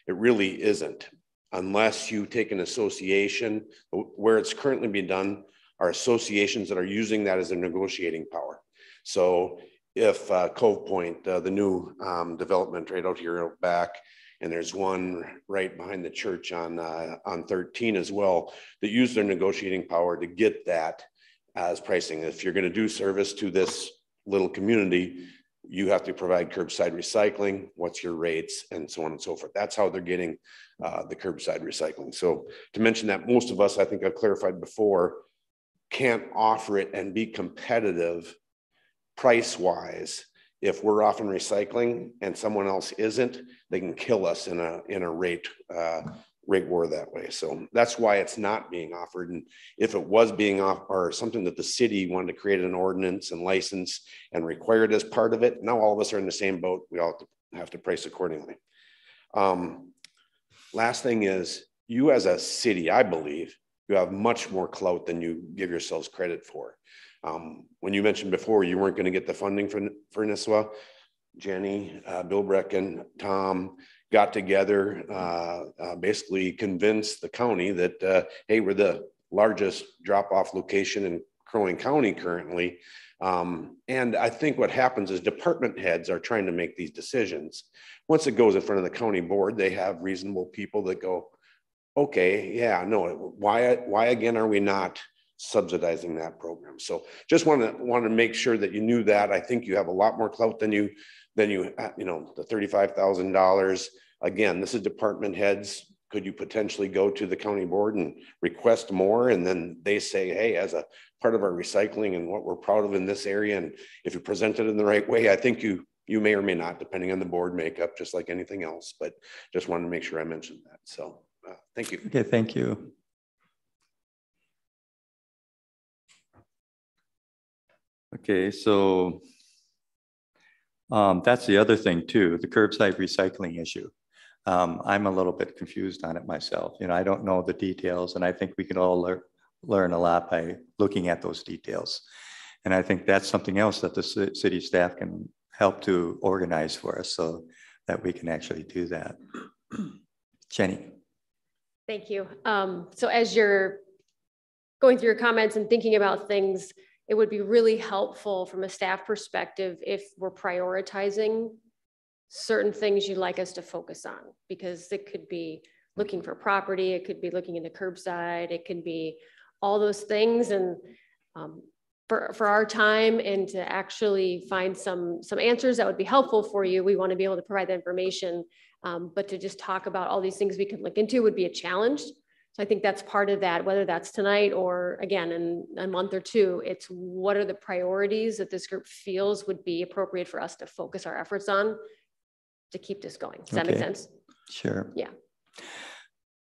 Speaker 8: It really isn't, unless you take an association. Where it's currently being done are associations that are using that as a negotiating power. So if Cove Point, the new development right out here out back, and there's one right behind the church on 13 as well, that use their negotiating power to get that as pricing. If you're going to do service to this little community, you have to provide curbside recycling, what's your rates, and so on and so forth. That's how they're getting the curbside recycling. So to mention that, most of us, I think I've clarified before, can't offer it and be competitive price-wise. If we're offering recycling and someone else isn't, they can kill us in a rate war that way. So that's why it's not being offered. And if it was being offered, or something that the city wanted to create an ordinance and license and require it as part of it, now all of us are in the same boat. We all have to price accordingly. Last thing is, you as a city, I believe, you have much more clout than you give yourselves credit for. When you mentioned before you weren't going to get the funding for Nisswa, Jenny, Bill Brecken, Tom got together, basically convinced the county that, hey, we're the largest drop-off location in Crow Wing County currently. And I think what happens is department heads are trying to make these decisions. Once it goes in front of the county board, they have reasonable people that go, okay, yeah, no, why again are we not subsidizing that program? So just want to make sure that you knew that. I think you have a lot more clout than you know, the $35,000. Again, this is department heads. Could you potentially go to the county board and request more? And then they say, hey, as a part of our recycling and what we're proud of in this area, and if you present it in the right way, I think you may or may not, depending on the board makeup, just like anything else. But just wanted to make sure I mentioned that. So thank you.
Speaker 1: Okay, thank you. Okay, so that's the other thing too, the curbside recycling issue. I'm a little bit confused on it myself. You know, I don't know the details, and I think we can all learn a lot by looking at those details. And I think that's something else that the city staff can help to organize for us so that we can actually do that. Jenny.
Speaker 7: Thank you. So as you're going through your comments and thinking about things, it would be really helpful from a staff perspective if we're prioritizing certain things you'd like us to focus on, because it could be looking for property, it could be looking into curbside, it could be all those things. And for our time and to actually find some answers that would be helpful for you, we want to be able to provide that information. But to just talk about all these things we could look into would be a challenge. So I think that's part of that, whether that's tonight or again, in a month or two, it's what are the priorities that this group feels would be appropriate for us to focus our efforts on to keep this going. Does that make sense?
Speaker 1: Sure.
Speaker 7: Yeah.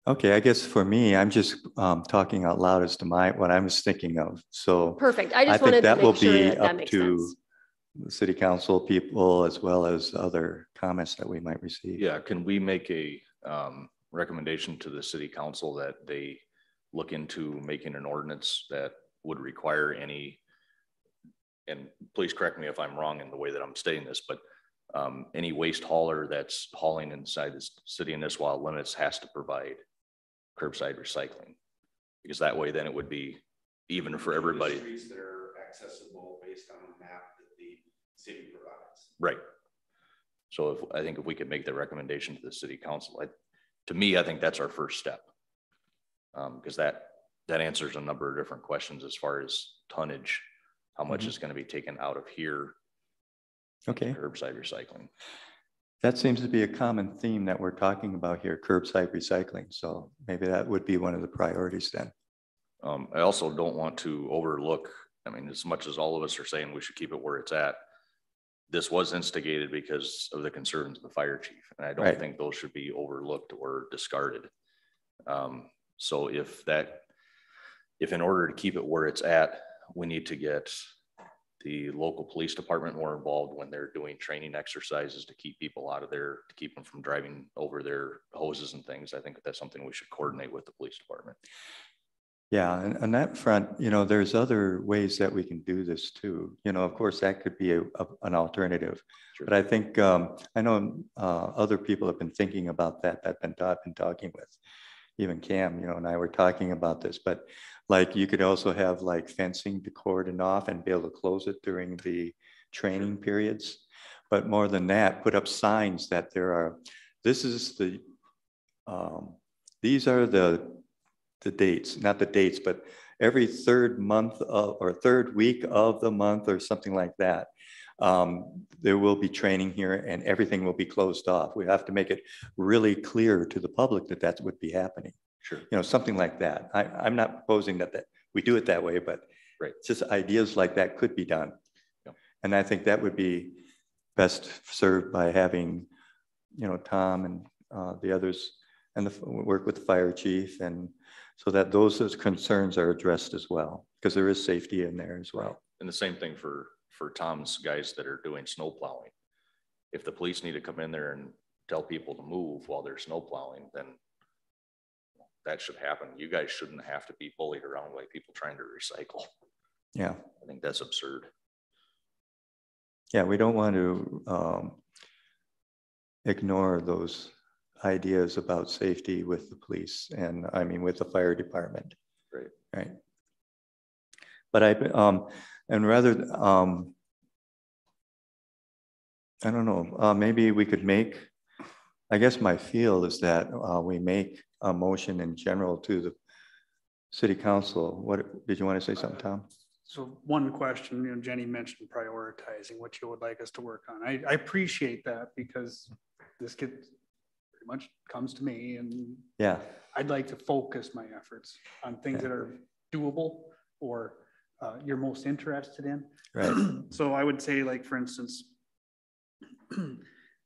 Speaker 1: Okay, I guess for me, I'm just talking out loud as to what I was thinking of. So
Speaker 7: perfect. I just wanted to make sure that makes sense.
Speaker 1: The city council people as well as other comments that we might receive.
Speaker 3: Yeah, can we make a recommendation to the city council that they look into making an ordinance that would require any, and please correct me if I'm wrong in the way that I'm stating this, but any waste hauler that's hauling inside the city of Nisswa limits has to provide curbside recycling, because that way then it would be even for everybody. The streets that are accessible based on a map that the city provides. Right. So I think if we could make the recommendation to the city council, to me, I think that's our first step, because that answers a number of different questions as far as tonnage, how much is going to be taken out of here.
Speaker 1: Okay.
Speaker 3: Curbside recycling.
Speaker 1: That seems to be a common theme that we're talking about here, curbside recycling. So maybe that would be one of the priorities then.
Speaker 3: I also don't want to overlook, I mean, as much as all of us are saying we should keep it where it's at, this was instigated because of the concerns of the fire chief. And I don't think those should be overlooked or discarded. So if that if in order to keep it where it's at, we need to get the local police department more involved when they're doing training exercises to keep people out of there, to keep them from driving over their hoses and things. I think that's something we should coordinate with the police department. Yeah, and on that front, you know, there's other ways that we can do this too. You know, of course, that could be an alternative. Sure. But I think, I know other people have been thinking about that. I've been talking with, even Cam, you know, and I were talking about this, but like you could also have like fencing to cordon off and be able to close it during the training periods. But more than that, put up signs that there are, this is the, these are the dates, not the dates, but every third month of, or third week of the month or something like that. There will be training here and everything will be closed off. We have to make it really clear to the public that that would be happening. Sure. You know, something like that. I'm not proposing that we do it that way, but right. Just ideas like that could be done. Yep. And I think that would be best served by having, you know, Tom and the others and work with the fire chief, and so that those concerns are addressed as well, because there is safety in there as well. And the same thing for Tom's guys that are doing snow plowing. If the police need to come in there and tell people to move while they're snow plowing, then that should happen. You guys shouldn't have to be bullied around by people trying to recycle. Yeah. I think that's absurd. Yeah, we don't want to ignore those ideas about safety with the police and I mean with the fire department. Right. Right. But and rather, I don't know, maybe we could make, I guess my feel is that we make a motion in general to the city council. What, did you want to say something, Tom?
Speaker 4: So one question, you know, Jenny mentioned prioritizing what you would like us to work on. I appreciate that, because this gets pretty much comes to me, and yeah, I'd like to focus my efforts on things that are doable or you're most interested in. Right. So I would say, like, for instance,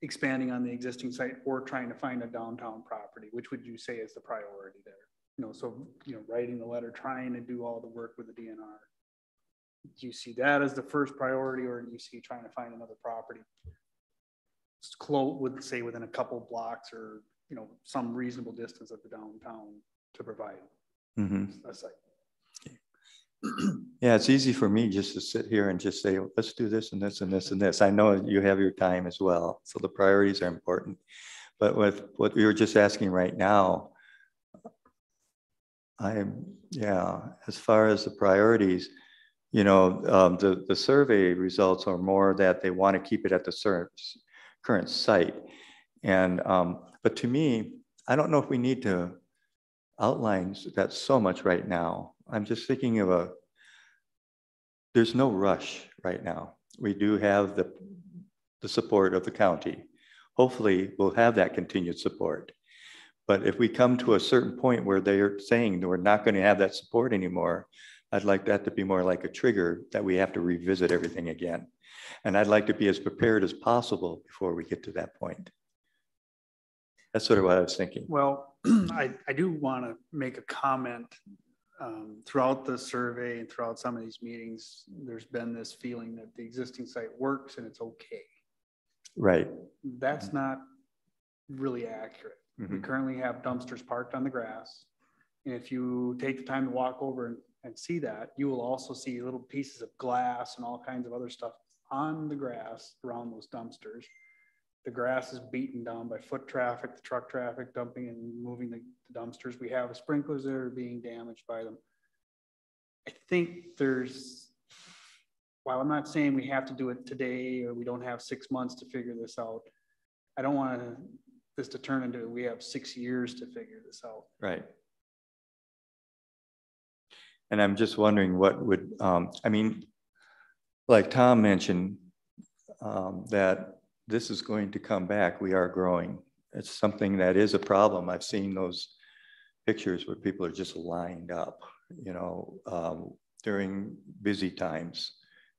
Speaker 4: expanding on the existing site or trying to find a downtown property. Which would you say is the priority there? You know, so, you know, writing the letter, trying to do all the work with the DNR. Do you see that as the first priority, or do you see trying to find another property close, would say within a couple blocks, or, you know, some reasonable distance of the downtown to provide a site?
Speaker 1: Yeah, it's easy for me just to sit here and just say, let's do this and this and this and this. I know you have your time as well, so the priorities are important. But with what we were just asking right now, as far as the priorities, you know, the survey results are more that they want to keep it at the current site. And, but to me, I don't know if we need to outline that so much right now. I'm just thinking of there's no rush right now. We do have the support of the county. Hopefully we'll have that continued support. But if we come to a certain point where they're saying that we're not going to have that support anymore, I'd like that to be more like a trigger that we have to revisit everything again. And I'd like to be as prepared as possible before we get to that point. That's sort of what I was thinking.
Speaker 4: Well, I do want to make a comment. Throughout the survey and throughout some of these meetings, there's been this feeling that the existing site works and it's okay. Right. That's not really accurate. We currently have dumpsters parked on the grass. And if you take the time to walk over and see that, you will also see little pieces of glass and all kinds of other stuff on the grass around those dumpsters. The grass is beaten down by foot traffic, the truck traffic dumping and moving the dumpsters. We have sprinklers that are being damaged by them. I think while I'm not saying we have to do it today or we don't have 6 months to figure this out, I don't want this to turn into we have 6 years to figure this out. Right.
Speaker 1: And I'm just wondering what would, I mean, like Tom mentioned, that this is going to come back. We are growing. It's something that is a problem. I've seen those pictures where people are just lined up, you know, during busy times,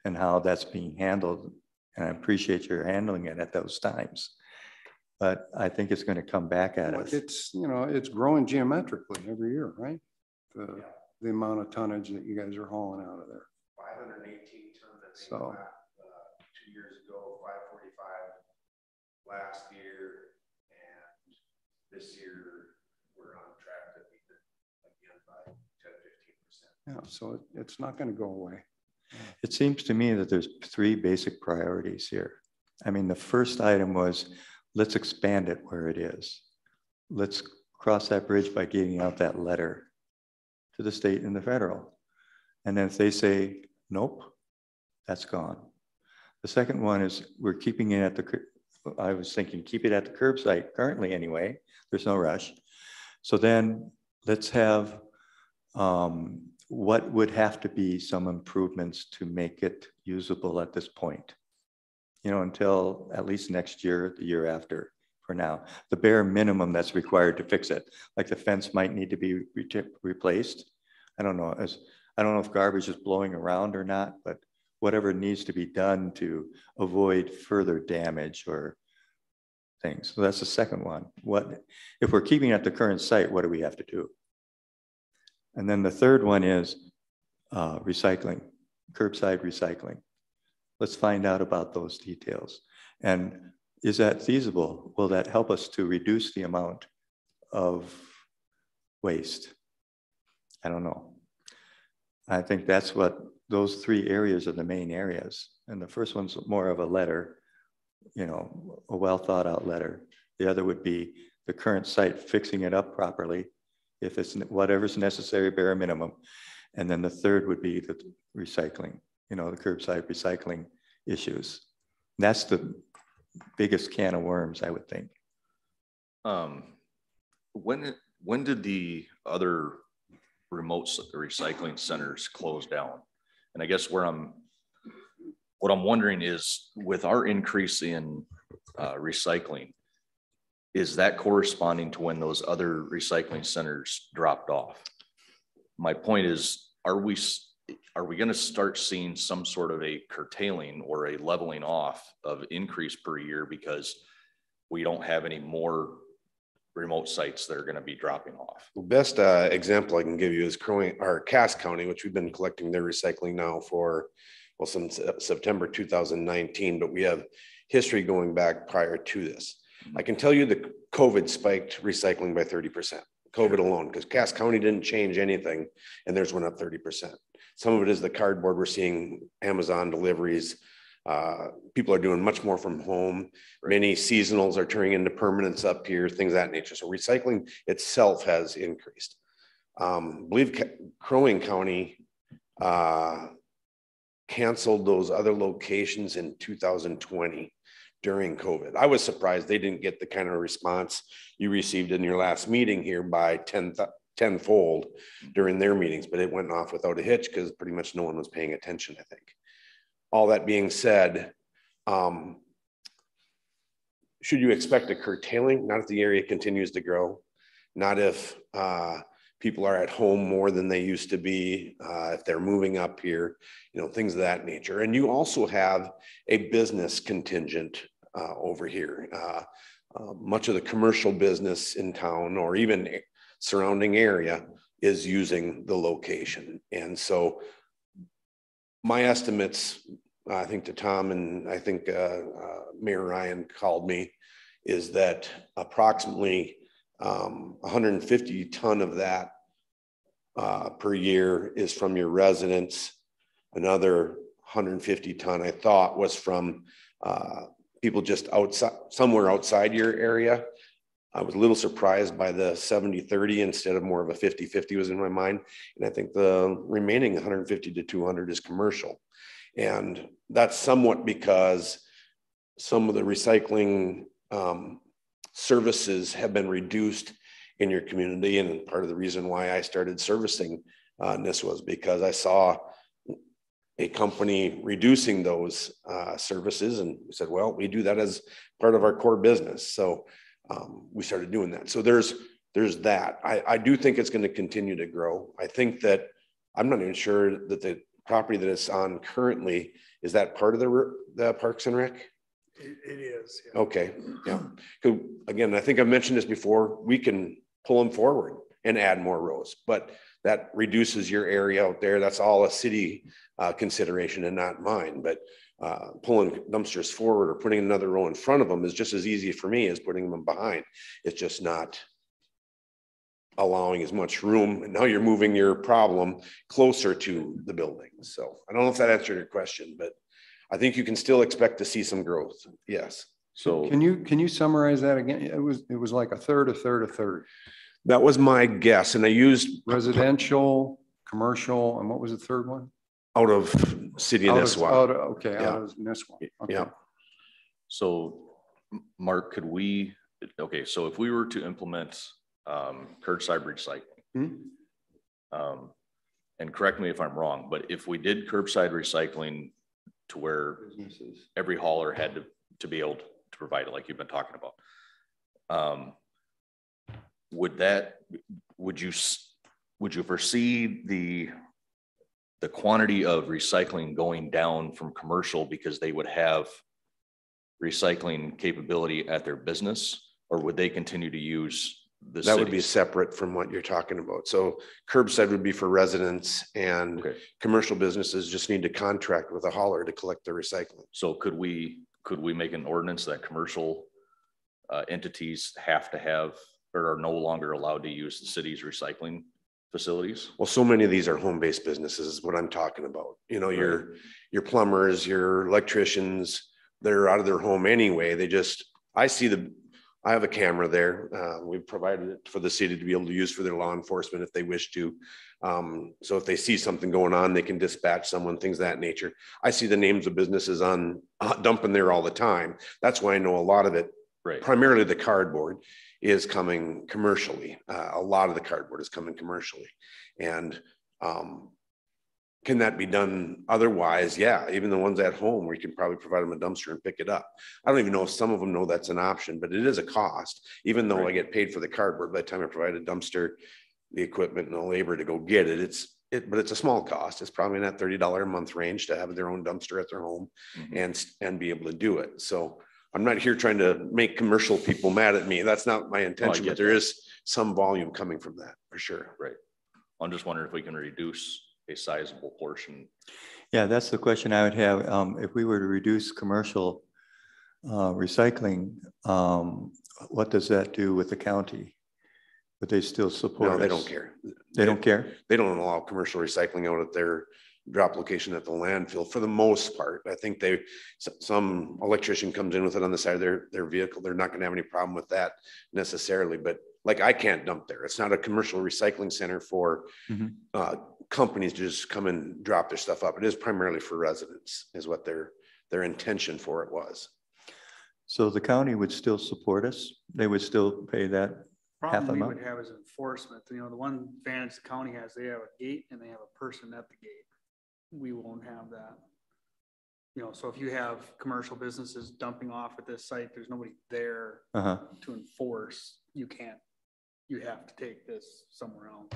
Speaker 1: and how that's being handled. And I appreciate your handling it at those times. But I think it's going to come back at us.
Speaker 5: It's, you know, it's growing geometrically every year, right? The the amount of tonnage that you guys are hauling out of there.
Speaker 8: 518 tons, I think,
Speaker 5: So
Speaker 8: 2 years ago, 545 last year, and this year we're on track to meet it again by 10-15%.
Speaker 5: yeah, so it's not going to go away.
Speaker 1: It seems to me that there's three basic priorities here. I mean, the first item was, let's expand it where it is. Let's cross that bridge by giving out that letter to the state and the federal. And then if they say, nope, that's gone. The second one is we're keeping it at the, I was thinking keep it at the curbside currently anyway, there's no rush. So then let's have, what would have to be some improvements to make it usable at this point? You know, until at least next year, the year after. For now, the bare minimum that's required to fix it, like the fence might need to be replaced. I don't know. I don't know if garbage is blowing around or not, but whatever needs to be done to avoid further damage or things. So that's the second one. What if we're keeping at the current site? What do we have to do? And then the third one is recycling, curbside recycling. Let's find out about those details. And is that feasible? Will that help us to reduce the amount of waste? I don't know. I think that's what those three areas are the main areas. And the first one's more of a letter, you know, a well thought out letter. The other would be the current site, fixing it up properly, if it's whatever's necessary, bare minimum. And then the third would be the recycling, you know, the curbside recycling issues. That's the biggest can of worms, I would think.
Speaker 3: When did the other remote recycling centers close down? And I guess what I'm wondering is, with our increase in recycling, is that corresponding to when those other recycling centers dropped off? My point is, are we going to start seeing some sort of a curtailing or a leveling off of increase per year because we don't have any more remote sites that are going to be dropping off?
Speaker 8: The best example I can give you is Cass County, which we've been collecting their recycling now for, well, since September 2019, but we have history going back prior to this. I can tell you that COVID spiked recycling by 30%, COVID alone, because Cass County didn't change anything and theirs went up 30%. Some of it is the cardboard. We're seeing Amazon deliveries. People are doing much more from home. Many seasonals are turning into permanents up here, things of that nature. So recycling itself has increased. I believe Crow Wing County canceled those other locations in 2020 during COVID. I was surprised they didn't get the kind of response you received in your last meeting here by tenfold during their meetings, but it went off without a hitch because pretty much no one was paying attention, I think. All that being said, should you expect a curtailing? Not if the area continues to grow, not if people are at home more than they used to be, if they're moving up here, you know, things of that nature. And you also have a business contingent over here. Much of the commercial business in town or even surrounding area is using the location. And so my estimates, I think to Tom and I think Mayor Ryan called me, is that approximately 150 ton of that per year is from your residents. Another 150 ton I thought was from people just outside, somewhere outside your area. I was a little surprised by the 70-30 instead of more of a 50-50 was in my mind. And I think the remaining 150 to 200 is commercial. And that's somewhat because some of the recycling services have been reduced in your community. And part of the reason why I started servicing Nisswa was because I saw a company reducing those services, and we said, well, we do that as part of our core business. So we started doing that. So there's that. I do think it's going to continue to grow. I think that I'm not even sure that the property that it's on currently, is that part of the Parks and Rec?
Speaker 4: It is. Yeah.
Speaker 8: Okay. Yeah. Again, I think I've mentioned this before. We can pull them forward and add more rows. But that reduces your area out there. That's all a city consideration and not mine. But pulling dumpsters forward or putting another row in front of them is just as easy for me as putting them behind. It's just not allowing as much room. And now you're moving your problem closer to the building. So I don't know if that answered your question, but I think you can still expect to see some growth. Yes.
Speaker 3: So
Speaker 5: Can you summarize that again? It was like a third, a third, a third.
Speaker 8: That was my guess. And I used
Speaker 5: Residential, commercial, and what was the third one?
Speaker 8: out of city of Nisswa.
Speaker 5: Out of Nisswa. Okay.
Speaker 8: Yeah.
Speaker 3: So Mark, could we, okay, so if we were to implement curbside recycling, and correct me if I'm wrong, but if we did curbside recycling to where every hauler had to be able to provide it, like you've been talking about, would you foresee the quantity of recycling going down from commercial because they would have recycling capability at their business, or would they continue to use the
Speaker 8: That would be separate from what you're talking about. So curbside would be for residents, and commercial businesses just need to contract with a hauler to collect their recycling.
Speaker 3: So could we make an ordinance that commercial entities have to have or are no longer allowed to use the city's recycling facilities? Well,
Speaker 8: so many of these are home-based businesses is what I'm talking about. You know, your plumbers, your electricians, they're out of their home anyway. I have a camera there. We've provided it for the city to be able to use for their law enforcement if they wish to. So if they see something going on, they can dispatch someone, things of that nature. I see the names of businesses on dumping there all the time. That's why I know a lot of it, primarily the cardboard, is coming commercially. A lot of the cardboard is coming commercially. And can that be done otherwise? Yeah, even the ones at home, we can probably provide them a dumpster and pick it up. I don't even know if some of them know that's an option, but it is a cost. Even though I get paid for the cardboard, by the time I provide a dumpster, the equipment and the labor to go get it, but it's a small cost. It's probably in that $30 a month range to have their own dumpster at their home and be able to do it. So I'm not here trying to make commercial people mad at me. That's not my intention, but there is some volume coming from that for sure.
Speaker 3: Right. I'm just wondering if we can reduce a sizable portion.
Speaker 1: Yeah, that's the question I would have. If we were to reduce commercial recycling, what does that do with the county? Would they still support
Speaker 8: No, they
Speaker 1: us?
Speaker 8: don't care.
Speaker 1: They don't care?
Speaker 8: They don't allow commercial recycling out at their drop location at the landfill for the most part. I think some electrician comes in with it on the side of their vehicle. They're not going to have any problem with that necessarily, but like I can't dump there. It's not a commercial recycling center for companies to just come and drop their stuff up. It is primarily for residents is what their intention for it was.
Speaker 1: So the county would still support us? They would still pay that half
Speaker 4: Problem we
Speaker 1: amount?
Speaker 4: would have is enforcement. You know, the one advantage the county has, they have a gate and they have a person at the gate. We won't have that. You know, so if you have commercial businesses dumping off at this site, there's nobody there to enforce. You have to take this somewhere else.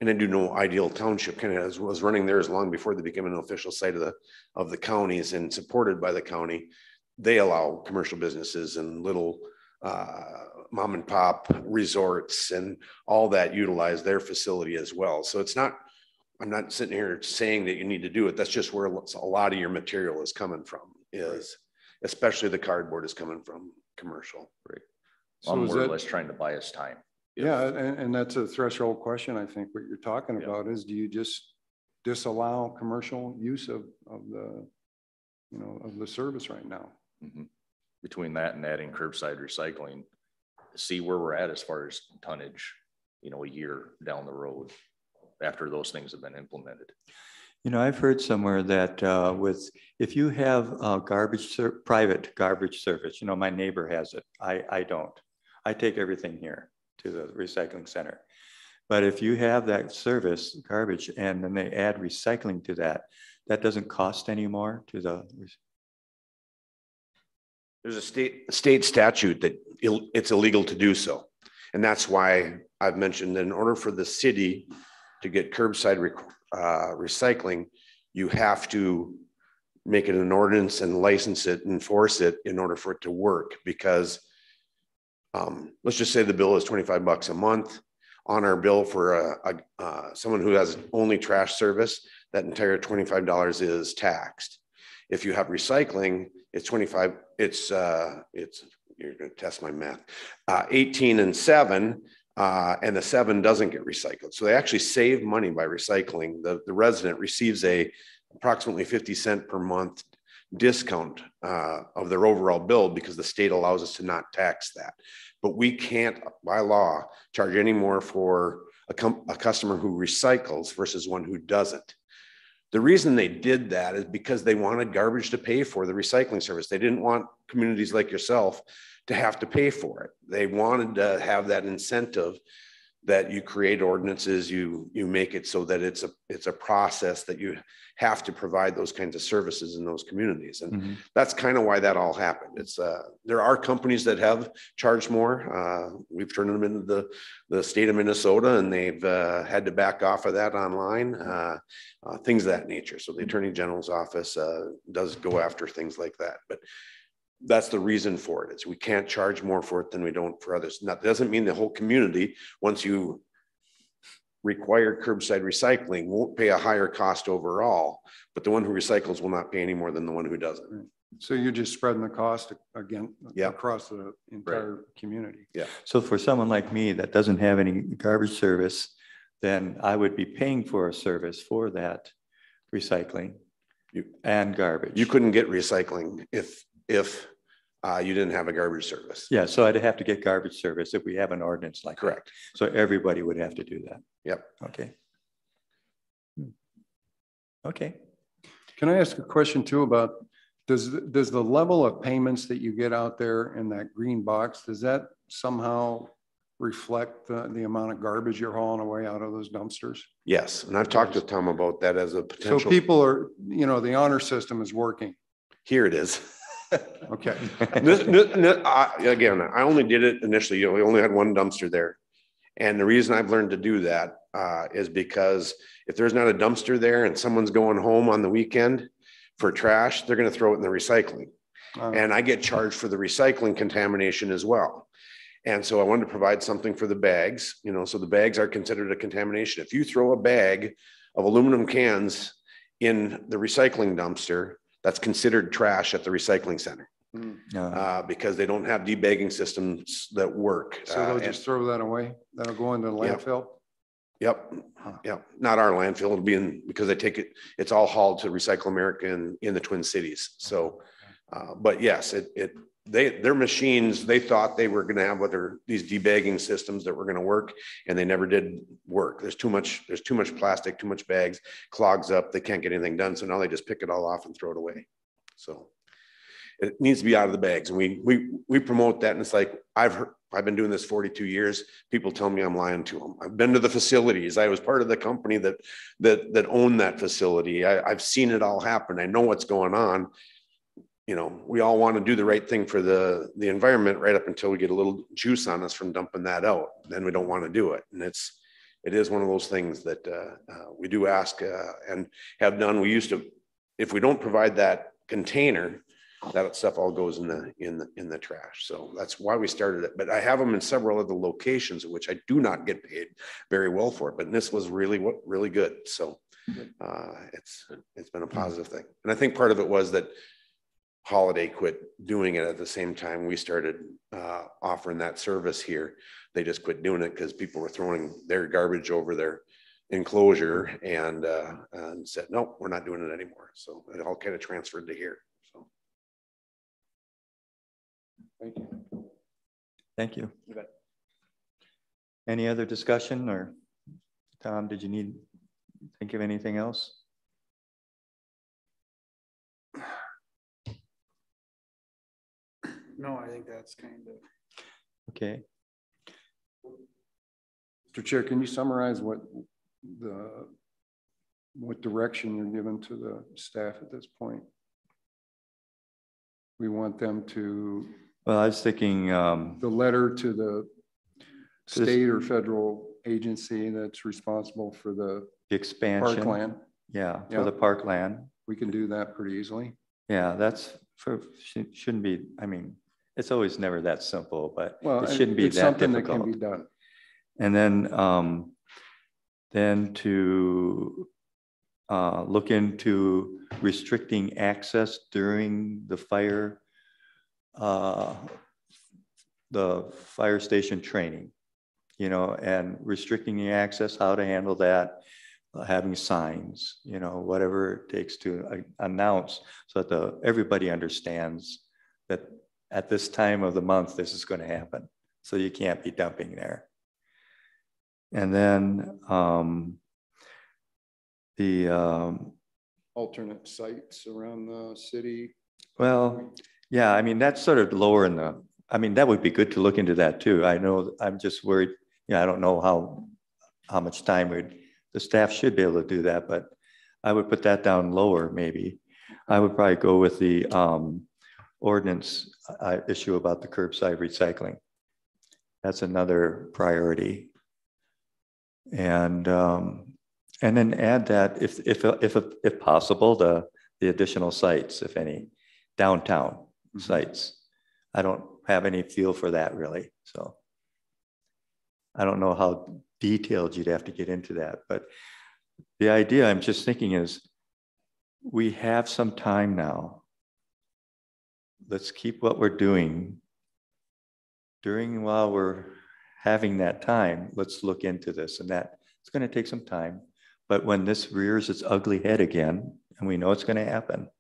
Speaker 8: And I do know Ideal Township kind of was running theirs long before they became an official site of the counties and supported by the county. They allow commercial businesses and little mom and pop resorts and all that utilize their facility as well. So it's not, I'm not sitting here saying that you need to do it. That's just where a lot of your material is coming from, especially the cardboard is coming from commercial.
Speaker 3: Right. So I'm more or less trying to buy us time.
Speaker 5: Yeah, and that's a threshold question. I think what you're talking about is, do you just disallow commercial use of the service right now?
Speaker 3: Between that and adding curbside recycling, see where we're at as far as tonnage, a year down the road after those things have been implemented.
Speaker 1: I've heard somewhere that if you have a private garbage service, my neighbor has it. I don't. I take everything here to the recycling center. But if you have that service, garbage, and then they add recycling to that, that doesn't cost any more to the.
Speaker 8: There's a state statute that it's illegal to do so. And that's why I've mentioned that in order for the city to get curbside recycling, you have to make it an ordinance and license it, enforce it in order for it to work. Because let's just say the bill is $25 a month. on our bill for someone who has only trash service, that entire $25 is taxed. If you have recycling, it's 25, you're gonna test my math, 18 and 7, and the 7 doesn't get recycled. So they actually save money by recycling. The resident receives approximately 50 cents per month discount of their overall bill because the state allows us to not tax that. But we can't, by law, charge any more for a customer who recycles versus one who doesn't. The reason they did that is because they wanted garbage to pay for the recycling service. They didn't want communities like yourself to have to pay for it. They wanted to have that incentive that you create ordinances, you make it so that it's a process that you have to provide those kinds of services in those communities. And that's kind of why that all happened. It's there are companies that have charged more. We've turned them into the state of Minnesota, and they've had to back off of that online, things of that nature. So the Attorney General's office does go after things like that. But that's the reason for it. Is we can't charge more for it than we don't for others. Now, that doesn't mean the whole community, once you require curbside recycling, won't pay a higher cost overall, but the one who recycles will not pay any more than the one who doesn't.
Speaker 5: So you're just spreading the cost again across the entire community.
Speaker 8: Yeah.
Speaker 1: So for someone like me that doesn't have any garbage service, then I would be paying for a service for that recycling and garbage.
Speaker 8: You couldn't get recycling if you didn't have a garbage service.
Speaker 1: Yeah, so I'd have to get garbage service if we have an ordinance like
Speaker 8: Correct.
Speaker 1: that. So everybody would have to do that.
Speaker 8: Yep.
Speaker 1: Okay. Okay.
Speaker 5: Can I ask a question too about, does the level of payments that you get out there in that green box, does that somehow reflect the amount of garbage you're hauling away out of those dumpsters?
Speaker 8: Yes, and I've talked to Tom about that as a potential.
Speaker 5: So people are, the honor system is working.
Speaker 8: Here it is.
Speaker 5: Okay.
Speaker 8: Again, I only did it initially. We only had one dumpster there. And the reason I've learned to do that is because if there's not a dumpster there and someone's going home on the weekend for trash, they're going to throw it in the recycling. And I get charged for the recycling contamination as well. And so I wanted to provide something for the bags, so the bags are considered a contamination. If you throw a bag of aluminum cans in the recycling dumpster, that's considered trash at the recycling center because they don't have debagging systems that work.
Speaker 5: So they'll just throw that away? That'll go into the landfill?
Speaker 8: Yep. Yep. Not our landfill. It'll be because they take it, it's all hauled to Recycle America in the Twin Cities. So, but yes, their machines, they thought they were going to have these debagging systems that were going to work, and they never did work. There's too much plastic, too much bags, clogs up. They can't get anything done. So now they just pick it all off and throw it away. So it needs to be out of the bags. And we promote that. And it's like, I've been doing this 42 years. People tell me I'm lying to them. I've been to the facilities. I was part of the company that owned that facility. I've seen it all happen. I know what's going on. We all want to do the right thing for the environment right up until we get a little juice on us from dumping that out. Then we don't want to do it. And it is one of those things that we do ask and have done. We used to, if we don't provide that container, that stuff all goes in the trash. So that's why we started it. But I have them in several other locations, which I do not get paid very well for. But this was really good. So it's been a positive thing. And I think part of it was that Holiday quit doing it at the same time we started offering that service here. They just quit doing it because people were throwing their garbage over their enclosure and said, no, we're not doing it anymore. So it all kind of transferred to here. So
Speaker 5: thank you.
Speaker 1: Thank you. You bet. Any other discussion, or Tom, did you think of anything else?
Speaker 4: No, I think that's kind of.
Speaker 1: Okay.
Speaker 5: Mr. Chair, can you summarize what direction you're giving to the staff at this point? We want them to.
Speaker 1: Well, I was thinking.
Speaker 5: The letter to the state or federal agency that's responsible for the
Speaker 1: expansion.
Speaker 5: Parkland.
Speaker 1: Yeah, for the parkland.
Speaker 5: We can do that pretty easily.
Speaker 1: Yeah, shouldn't be, I mean, it's always never that simple, but
Speaker 5: well,
Speaker 1: it shouldn't be
Speaker 5: it's
Speaker 1: that
Speaker 5: something
Speaker 1: difficult.
Speaker 5: that can be done.
Speaker 1: And then to look into restricting access during the fire station training, you know, and restricting the access, how to handle that, having signs, you know, whatever it takes to announce so that everybody understands that at this time of the month, this is going to happen. So you can't be dumping there. And then
Speaker 5: alternate sites around the city.
Speaker 1: Well, yeah, I mean, that's sort of lower in the, I mean, that would be good to look into that too. I know, I'm just worried, you know, I don't know how much time the staff should be able to do that, but I would put that down lower maybe. I would probably go with the ordinance issue about the curbside recycling. That's another priority. And then add that if possible, the additional sites, if any, downtown sites. I don't have any feel for that really. So I don't know how detailed you'd have to get into that, but the idea I'm just thinking is we have some time now. Let's keep what we're doing. While we're having that time, let's look into this, and that it's going to take some time. But when this rears its ugly head again, and we know it's going to happen,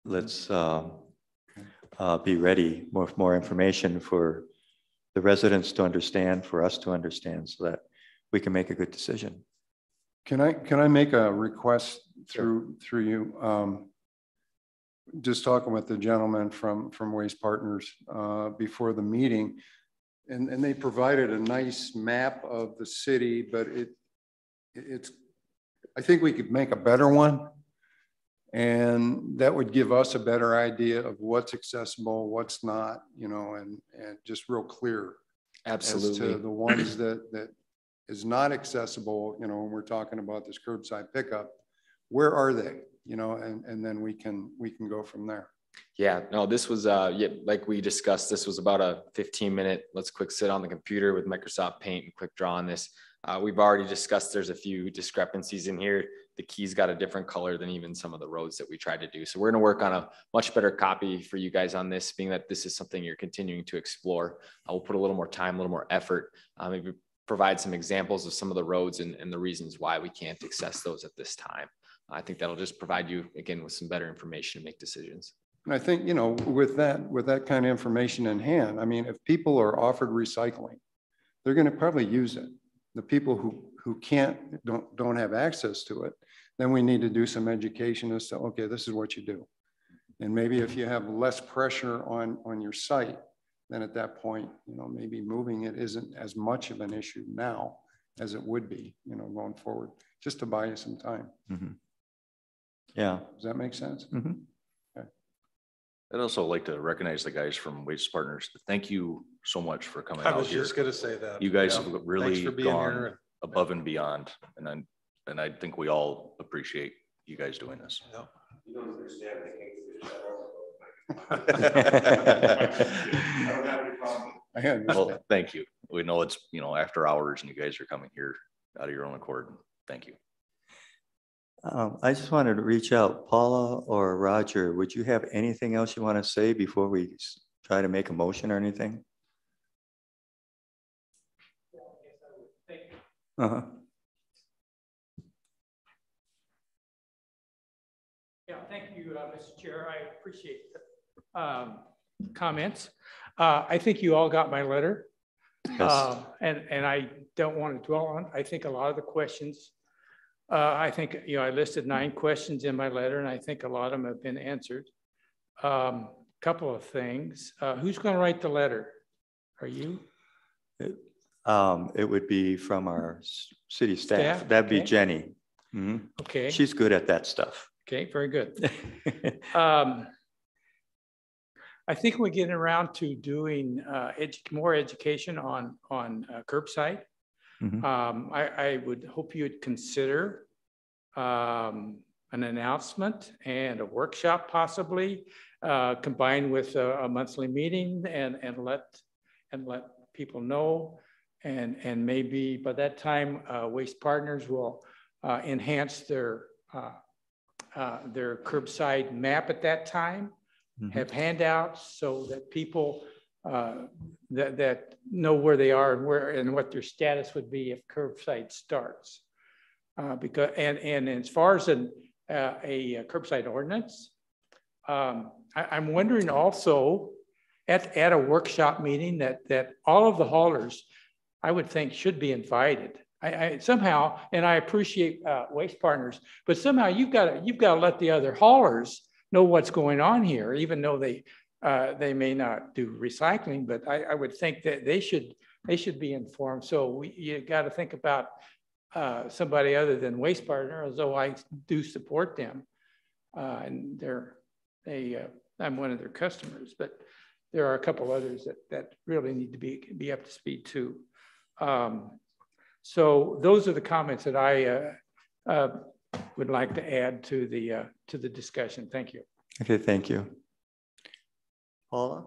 Speaker 1: let's be ready with more information for the residents to understand, for us to understand, so that we can make a good decision.
Speaker 5: Can I make a request through you? Just talking with the gentleman from Waste Partners before the meeting, and they provided a nice map of the city, but it's I think we could make a better one, and that would give us a better idea of what's accessible, what's not, you know, and just real clear. Absolutely. As to the ones that is not accessible, you know, when we're talking about this curbside pickup, where are they, you know, and then we can go from there.
Speaker 9: Yeah, no, this was, like we discussed, this was about a 15-minute, let's quick sit on the computer with Microsoft Paint and quick draw on this. We've already discussed there's a few discrepancies in here. The key's got a different color than even some of the roads that we tried to do. So we're gonna work on a much better copy for you guys on this, being that this is something you're continuing to explore. We'll put a little more time, a little more effort, maybe provide some examples of some of the roads and the reasons why we can't access those at this time. I think that'll just provide you, again, with some better information to make decisions.
Speaker 5: And I think, you know, with that kind of information in hand, I mean, if people are offered recycling, they're going to probably use it. The people who don't have access to it, then we need to do some education as to, okay, this is what you do. And maybe if you have less pressure on your site, then at that point, you know, maybe moving it isn't as much of an issue now as it would be, you know, going forward, just to buy you some time.
Speaker 1: Mm-hmm. Yeah.
Speaker 5: Does that make sense?
Speaker 1: Mm-hmm.
Speaker 5: Okay.
Speaker 3: I'd also like to recognize the guys from Waste Partners. Thank you so much for coming out here.
Speaker 2: I was just going to say that.
Speaker 3: You guys have really gone
Speaker 2: here.
Speaker 3: above and beyond, and I think we all appreciate you guys doing this.
Speaker 2: Yeah.
Speaker 8: You don't understand.
Speaker 3: Well, thank you. We know it's, you know, after hours and you guys are coming here out of your own accord. Thank you.
Speaker 1: I just wanted to reach out, Paula or Roger, would you have anything else you want to say before we try to make a motion or anything? Uh-huh.
Speaker 6: Yeah, thank you, Mr. Chair. I appreciate the comments. I think you all got my letter.
Speaker 1: Yes.
Speaker 6: And I don't want to dwell on, I think a lot of the questions, I think, you know, I listed 9 questions in my letter, and I think a lot of them have been answered. Couple of things. Who's going to write the letter? Are you?
Speaker 1: It would be from our city staff. That'd be Jenny. Mm-hmm.
Speaker 6: Okay.
Speaker 1: She's good at that stuff.
Speaker 6: Okay, very good. I think we're getting around to doing more education on curbside. Mm-hmm. I would hope you'd consider an announcement and a workshop possibly combined with a monthly meeting and let people know. And maybe by that time, Waste Partners will enhance their curbside map at that time, have handouts so that people that know where they are and what their status would be if curbside starts. Because as far as a curbside ordinance, I'm wondering also at a workshop meeting that all of the haulers, I would think, should be invited. I somehow, and I appreciate Waste Partners, but somehow you've got to let the other haulers know what's going on here, even though they may not do recycling. But I would think that they should be informed. So you got to think about somebody other than Waste Partner, although I do support them, and I'm one of their customers, but there are a couple others that really need to be up to speed too. So those are the comments that I would like to add to the discussion. Thank you.
Speaker 1: Okay, thank you. Paula?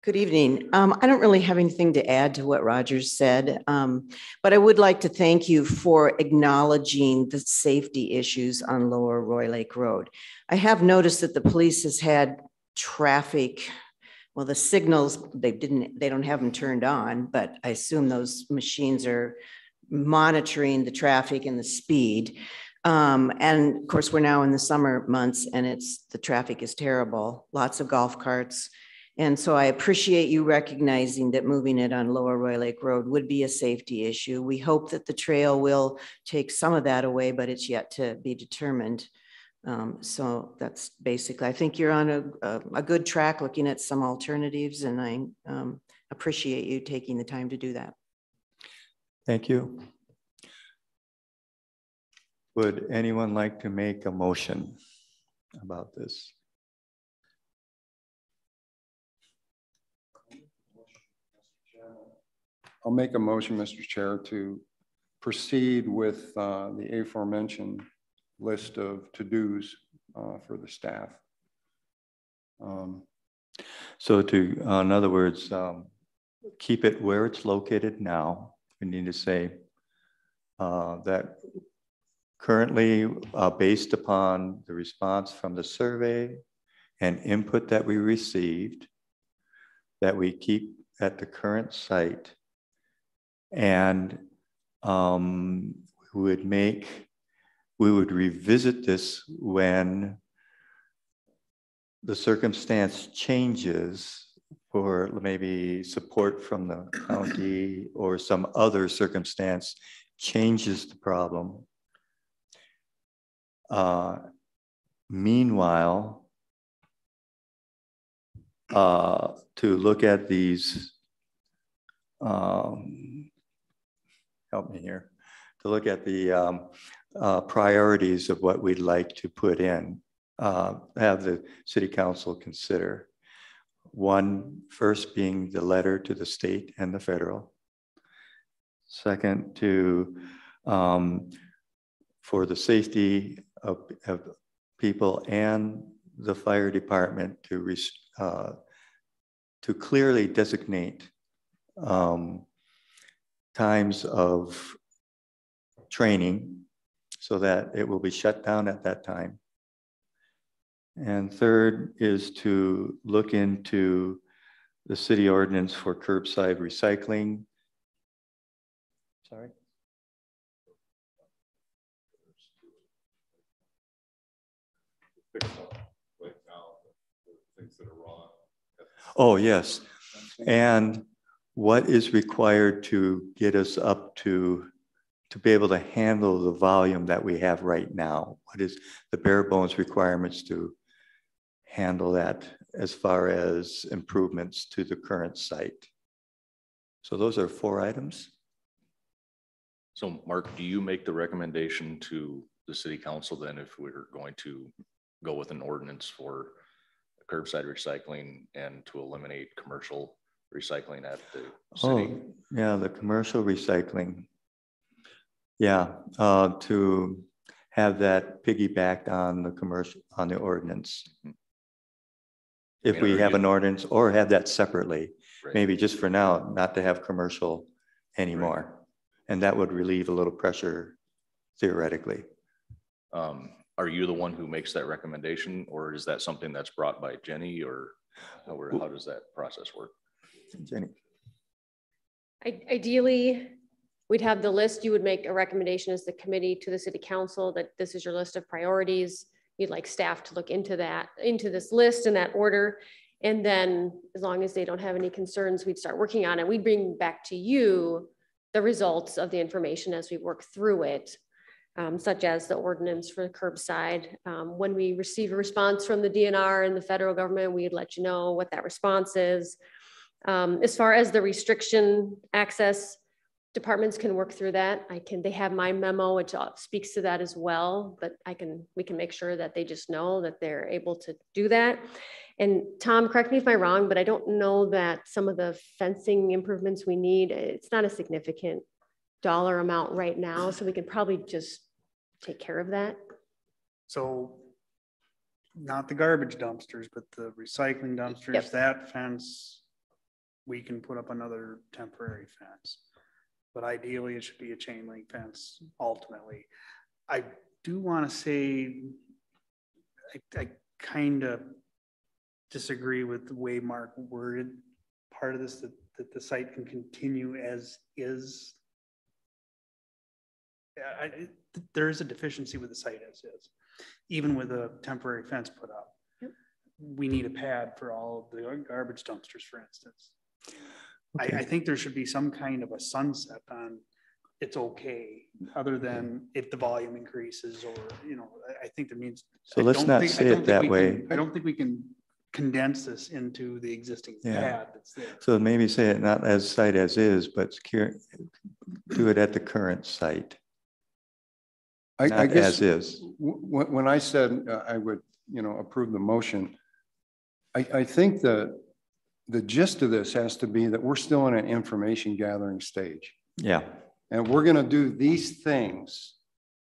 Speaker 10: Good evening. I don't really have anything to add to what Rogers said, but I would like to thank you for acknowledging the safety issues on Lower Roy Lake Road. I have noticed that the police has had traffic, well, the signals, they don't have them turned on, but I assume those machines are monitoring the traffic and the speed. And of course, we're now in the summer months and the traffic is terrible, lots of golf carts. And so I appreciate you recognizing that moving it on Lower Roy Lake Road would be a safety issue. We hope that the trail will take some of that away, but it's yet to be determined. So that's basically, I think you're on a good track looking at some alternatives, and I appreciate you taking the time to do that.
Speaker 1: Thank you. Would anyone like to make a motion about this?
Speaker 5: I'll make a motion, Mr. Chair, to proceed with the aforementioned list of to-dos for the staff.
Speaker 1: So in other words, keep it where it's located now. We need to say that currently, based upon the response from the survey and input that we received, that we keep at the current site. And we would revisit this when the circumstance changes, for maybe support from the county or some other circumstance changes the problem. Meanwhile, to look at these, help me here, to look at the priorities of what we'd like to put in, have the city council consider. One, first being the letter to the state and the federal. Second, for the safety of people and the fire department to clearly designate times of training so that it will be shut down at that time. And third is to look into the city ordinance for curbside recycling. Sorry. Oh, yes. And what is required to get us up to be able to handle the volume that we have right now? What is the bare bones requirements to handle that as far as improvements to the current site? So those are 4 items.
Speaker 3: So Mark, do you make the recommendation to the city council then if we're going to go with an ordinance for curbside recycling and to eliminate commercial recycling at the city?
Speaker 1: Oh, yeah, the commercial recycling. Yeah, to have that piggybacked on the commercial, on the ordinance. If we have an ordinance, or have that separately, maybe just for now, not to have commercial anymore. And that would relieve a little pressure theoretically.
Speaker 3: Are you the one who makes that recommendation, or is that something that's brought by Jenny, or how does that process work?
Speaker 1: Jenny.
Speaker 7: Ideally, we'd have the list. You would make a recommendation as the committee to the city council that this is your list of priorities. You'd like staff to look into that, into this list in that order. And then as long as they don't have any concerns, we'd start working on it. We'd bring back to you the results of the information as we work through it, such as the ordinance for the curbside. When we receive a response from the DNR and the federal government, we'd let you know what that response is. As far as the restriction access, departments can work through that. They have my memo, which speaks to that as well, but we can make sure that they just know that they're able to do that. And Tom, correct me if I'm wrong, but I don't know that some of the fencing improvements we need, it's not a significant dollar amount right now. So we could probably just take care of that.
Speaker 4: So not the garbage dumpsters, but the recycling dumpsters,
Speaker 7: Yep.
Speaker 4: That fence, we can put up another temporary fence. But ideally it should be a chain link fence ultimately. I do want to say, I kind of disagree with the way Mark worded part of this, that the site can continue as is. There is a deficiency with the site as is, even with a temporary fence put up.
Speaker 7: Yep.
Speaker 4: We need a pad for all of the garbage dumpsters, for instance. Okay. I think there should be some kind of a sunset on it's okay, other than if the volume increases, or, I think that means.
Speaker 1: So let's not say it that way.
Speaker 4: I don't think we can condense this into the existing pad that's there.
Speaker 1: So maybe say it not as site as is, but do it at the current site.
Speaker 5: I guess
Speaker 1: as is.
Speaker 5: When I said I would, approve the motion, I think the gist of this has to be that we're still in an information gathering stage.
Speaker 1: Yeah.
Speaker 5: And we're going to do these things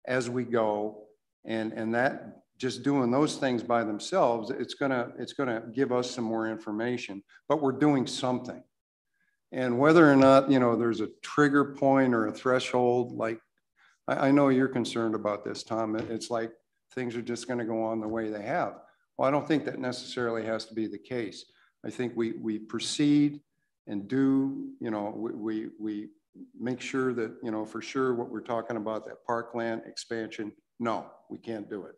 Speaker 5: as we go, and that just doing those things by themselves, it's gonna give us some more information, but we're doing something. And whether or not, there's a trigger point or a threshold, like I know you're concerned about this, Tom. It's like things are just going to go on the way they have. Well, I don't think that necessarily has to be the case. I think we proceed and do, we make sure that, for sure what we're talking about, that parkland expansion, no, we can't do it.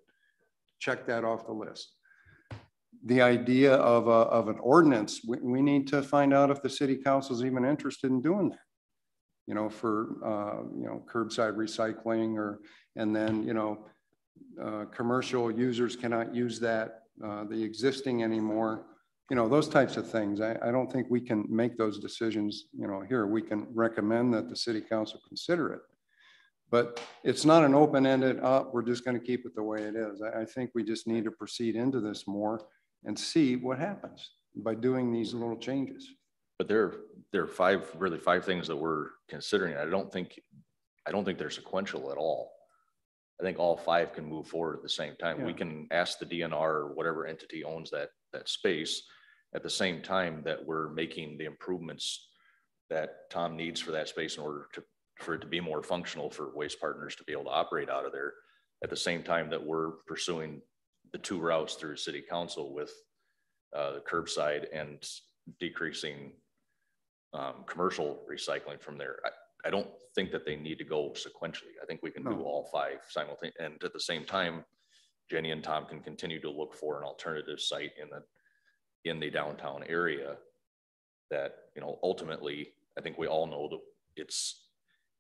Speaker 5: Check that off the list. The idea of an ordinance, we need to find out if the city council is even interested in doing that. For, curbside recycling, and then, commercial users cannot use that, the existing anymore, those types of things. I don't think we can make those decisions, here. We can recommend that the city council consider it, but it's not an open-ended, we're just going to keep it the way it is. I think we just need to proceed into this more and see what happens by doing these little changes.
Speaker 3: But there are five things that we're considering. I don't think they're sequential at all. I think all five can move forward at the same time. Yeah. We can ask the DNR or whatever entity owns that space at the same time that we're making the improvements that Tom needs for that space in order for it to be more functional for Waste Partners to be able to operate out of there. At the same time that we're pursuing the two routes through city council with the curbside and decreasing commercial recycling from there. I don't think that they need to go sequentially. I think we can do all five simultaneously. And at the same time, Jenny and Tom can continue to look for an alternative site in the downtown area that, ultimately, I think we all know that it's,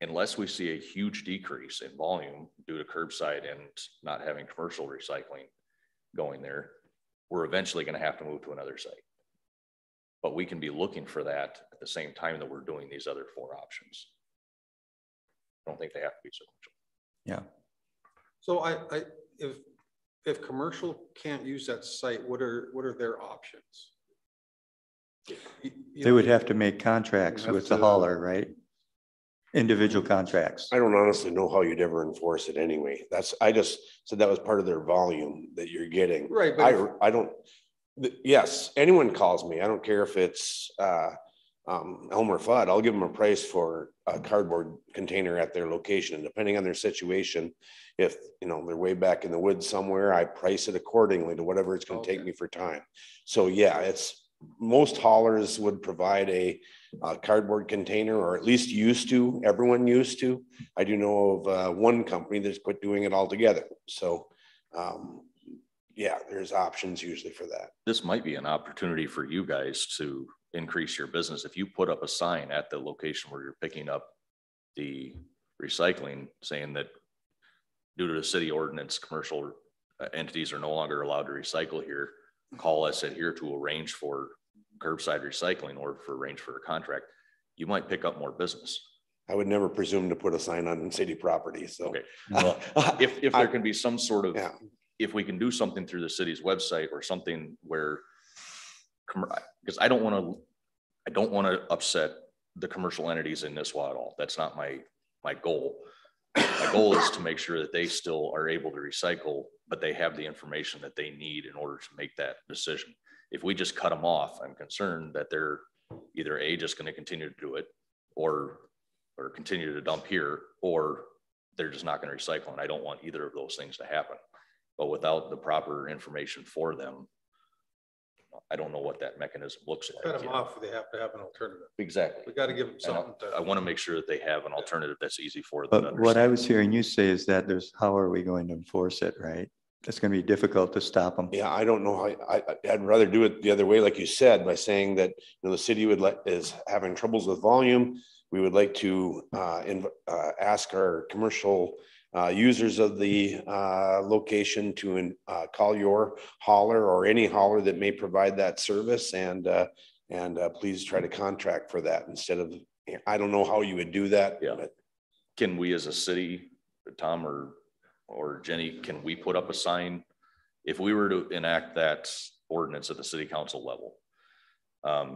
Speaker 3: unless we see a huge decrease in volume due to curbside and not having commercial recycling going there, we're eventually going to have to move to another site. But we can be looking for that at the same time that we're doing these other four options. I don't think they have to be sequential.
Speaker 1: Yeah.
Speaker 2: So if commercial can't use that site, what are their options?
Speaker 1: They would have to make contracts with the hauler, right? individual contracts.
Speaker 8: I don't honestly know how you'd ever enforce it anyway. I just said that was part of their volume that you're getting.
Speaker 2: Right. But
Speaker 8: I don't, yes, anyone calls me. I don't care if it's Elmer Fudd. I'll give them a price for a cardboard container at their location. And depending on their situation, if they're way back in the woods somewhere, I price it accordingly to whatever it's going to take me for time. So yeah, most haulers would provide a cardboard container, or at least used to. Everyone used to. I do know of one company that's quit doing it altogether. So yeah, there's options usually for that.
Speaker 3: This might be an opportunity for you guys to increase your business. If you put up a sign at the location where you're picking up the recycling saying that due to the city ordinance, commercial entities are no longer allowed to recycle here, call us at here to arrange for curbside recycling or for arrange for a contract, you might pick up more business.
Speaker 8: I would never presume to put a sign on city property. So
Speaker 3: okay. Well, if there can be some sort of, if we can do something through the city's website or something where, because I don't want to upset the commercial entities in Nisswa at all. That's not my goal. My goal is to make sure that they still are able to recycle, but they have the information that they need in order to make that decision. If we just cut them off, I'm concerned that they're either just going to continue to do it or continue to dump here, or they're just not going to recycle. And I don't want either of those things to happen. But without the proper information for them, I don't know what that mechanism looks like.
Speaker 2: Cut them off, they have to have an alternative.
Speaker 3: Exactly.
Speaker 2: We got to give them something.
Speaker 3: I want to make sure that they have an alternative that's easy for them.
Speaker 1: But what I was hearing you say is that how are we going to enforce it, right? It's going to be difficult to stop them.
Speaker 8: Yeah, I don't know how. I'd rather do it the other way, like you said, by saying that the city is having troubles with volume. We would like to ask our commercial users of the location to call your hauler or any hauler that may provide that service, and please try to contract for that instead of. I don't know how you would do that.
Speaker 3: Yeah. But can we, as a city, Tom or Jenny, can we put up a sign if we were to enact that ordinance at the city council level?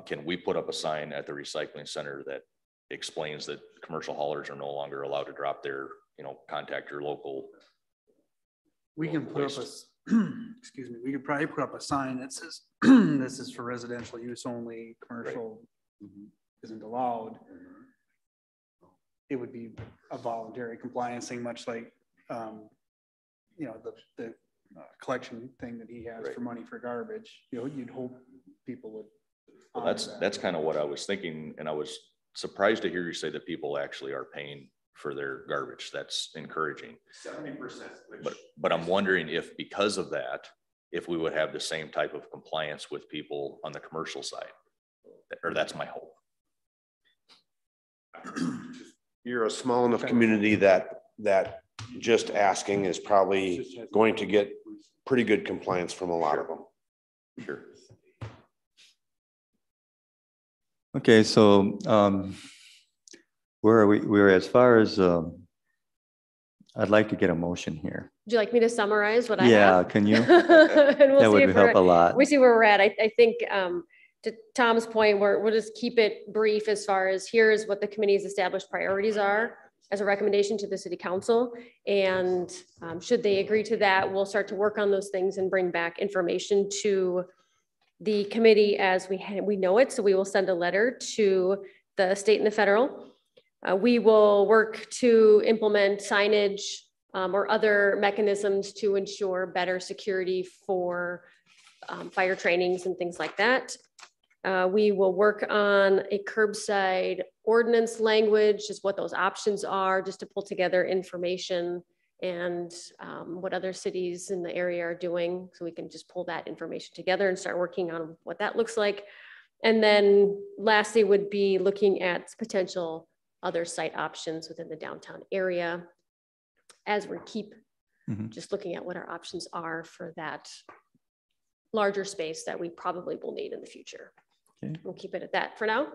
Speaker 3: Can we put up a sign at the recycling center that explains that commercial haulers are no longer allowed to drop their, contact your local?
Speaker 4: We can put up excuse me, we could probably put up a sign that says this is for residential use only, commercial isn't allowed. It would be a voluntary compliance thing, much like the collection thing that he has for money for garbage. You'd hope people would.
Speaker 3: Well, that's kind of what I was thinking, and I was surprised to hear you say that people actually are paying for their garbage. That's encouraging.
Speaker 8: 70%.
Speaker 3: But I'm wondering if, because of that, if we would have the same type of compliance with people on the commercial side, or that's my hope.
Speaker 8: You're a small enough community that just asking is probably going to get pretty good compliance from a lot of them.
Speaker 3: Sure.
Speaker 1: Okay, so where are we? We're as far as I'd like to get a motion here.
Speaker 7: Would you like me to summarize what I have?
Speaker 1: Yeah, can you?
Speaker 7: And
Speaker 1: that would help a lot.
Speaker 7: We see where we're at. I think to Tom's point, we'll just keep it brief as far as here's what the committee's established priorities are as a recommendation to the city council. And should they agree to that, we'll start to work on those things and bring back information to the committee as we know it. So we will send a letter to the state and the federal. We will work to implement signage or other mechanisms to ensure better security for fire trainings and things like that. We will work on a curbside ordinance language, just what those options are, just to pull together information and what other cities in the area are doing. So we can just pull that information together and start working on what that looks like. And then lastly would be looking at potential other site options within the downtown area as we keep just looking at what our options are for that larger space that we probably will need in the future. Okay. We'll keep it at that for now.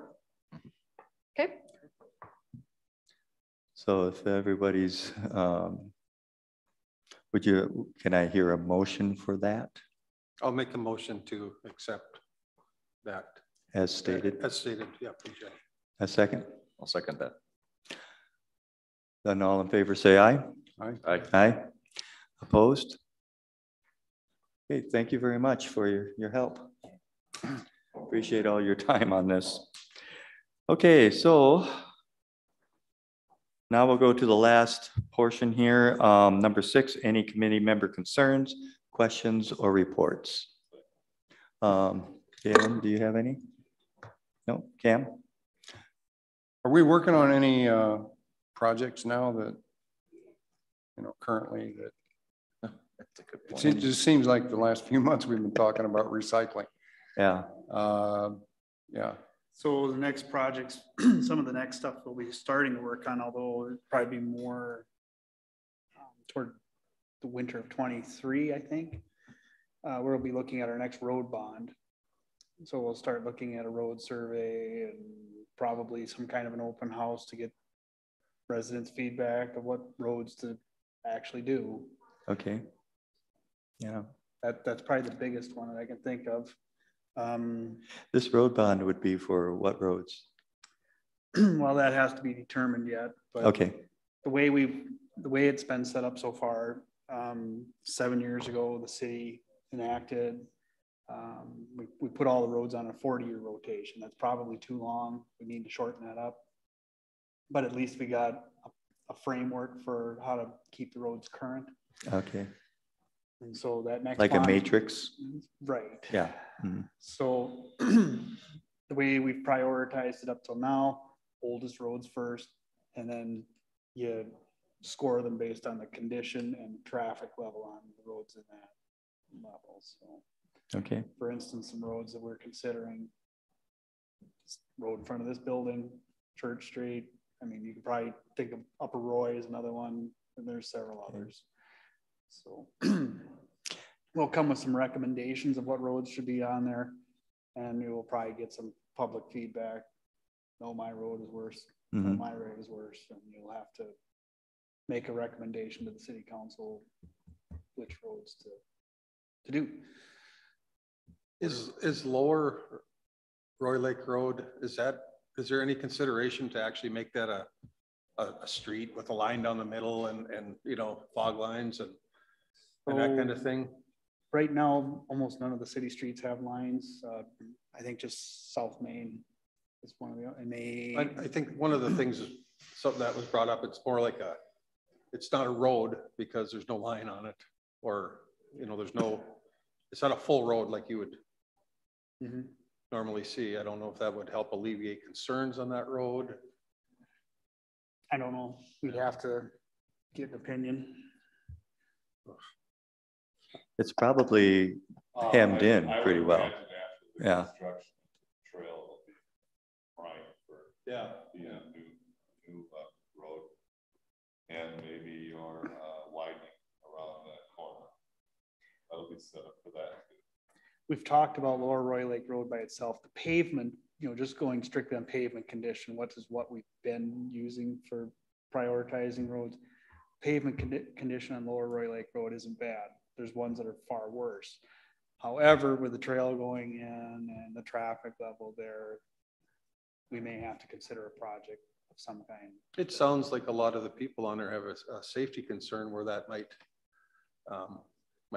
Speaker 7: Okay.
Speaker 1: So if everybody's, can I hear a motion for that?
Speaker 2: I'll make a motion to accept that.
Speaker 1: As stated?
Speaker 2: As stated, yeah. Please,
Speaker 1: a second?
Speaker 3: I'll second that.
Speaker 1: Then all in favor, say aye.
Speaker 5: Aye.
Speaker 1: Aye. Opposed? Okay, thank you very much for your help. Appreciate all your time on this. Okay, so now we'll go to the last portion here. Number 6, any committee member concerns, questions, or reports? Galen, do you have any? No, Cam?
Speaker 5: Are we working on any projects now that, you know, currently that?
Speaker 3: That's a good
Speaker 5: It
Speaker 3: point.
Speaker 5: just seems like the last few months we've been talking about recycling.
Speaker 1: Yeah.
Speaker 5: Yeah.
Speaker 4: So the next projects, some of the next stuff we'll be starting to work on, although it'll probably be more toward the winter of 23, I think. We'll be looking at our next road bond. So we'll start looking at a road survey and probably some kind of an open house to get residents' feedback of what roads to actually do.
Speaker 1: Okay. Yeah.
Speaker 4: That's probably the biggest one that I can think of.
Speaker 1: This road bond would be for what roads?
Speaker 4: Well, that has to be determined yet. But
Speaker 1: okay.
Speaker 4: The way it's been set up so far, 7 years ago, the city enacted, we put all the roads on a 40-year rotation. That's probably too long. We need to shorten that up. But at least we got a framework for how to keep the roads current.
Speaker 1: Okay.
Speaker 4: And so that next
Speaker 1: like bond, a matrix.
Speaker 4: Right.
Speaker 1: Yeah. Mm-hmm.
Speaker 4: So the way we've prioritized it up till now, oldest roads first, and then you score them based on the condition and traffic level on the roads in that level. So,
Speaker 1: okay.
Speaker 4: For instance, some roads that we're considering, road in front of this building, Church Street. I mean, you could probably think of Upper Roy is another one, and there's several others. So we'll come with some recommendations of what roads should be on there, and we will probably get some public feedback. No, my road is worse.
Speaker 1: Mm-hmm.
Speaker 4: No, my road is worse, and you'll have to make a recommendation to the city council which roads to do.
Speaker 2: Is Lower Roy Lake Road, is there any consideration to actually make that a street with a line down the middle and you know, fog lines and that kind of thing?
Speaker 4: Right now, almost none of the city streets have lines. I think just South Main is one of the, and
Speaker 2: I think one of the things is something that was brought up. It's more like it's not a road because there's no line on it, or you know, it's not a full road like you would normally see. I don't know if that would help alleviate concerns on that road.
Speaker 4: I don't know. We'd have to get an opinion.
Speaker 1: It's probably hemmed in pretty well. Yeah.
Speaker 11: Trail will be prime for the new road, and maybe your widening around that corner. That'll be set up for that.
Speaker 4: We've talked about Lower Roy Lake Road by itself. The pavement, you know, just going strictly on pavement condition, what we've been using for prioritizing roads. Pavement condition on Lower Roy Lake Road isn't bad. There's ones that are far worse. However, with the trail going in and the traffic level there, we may have to consider a project of some kind.
Speaker 2: It sounds like a lot of the people on there have a safety concern where that might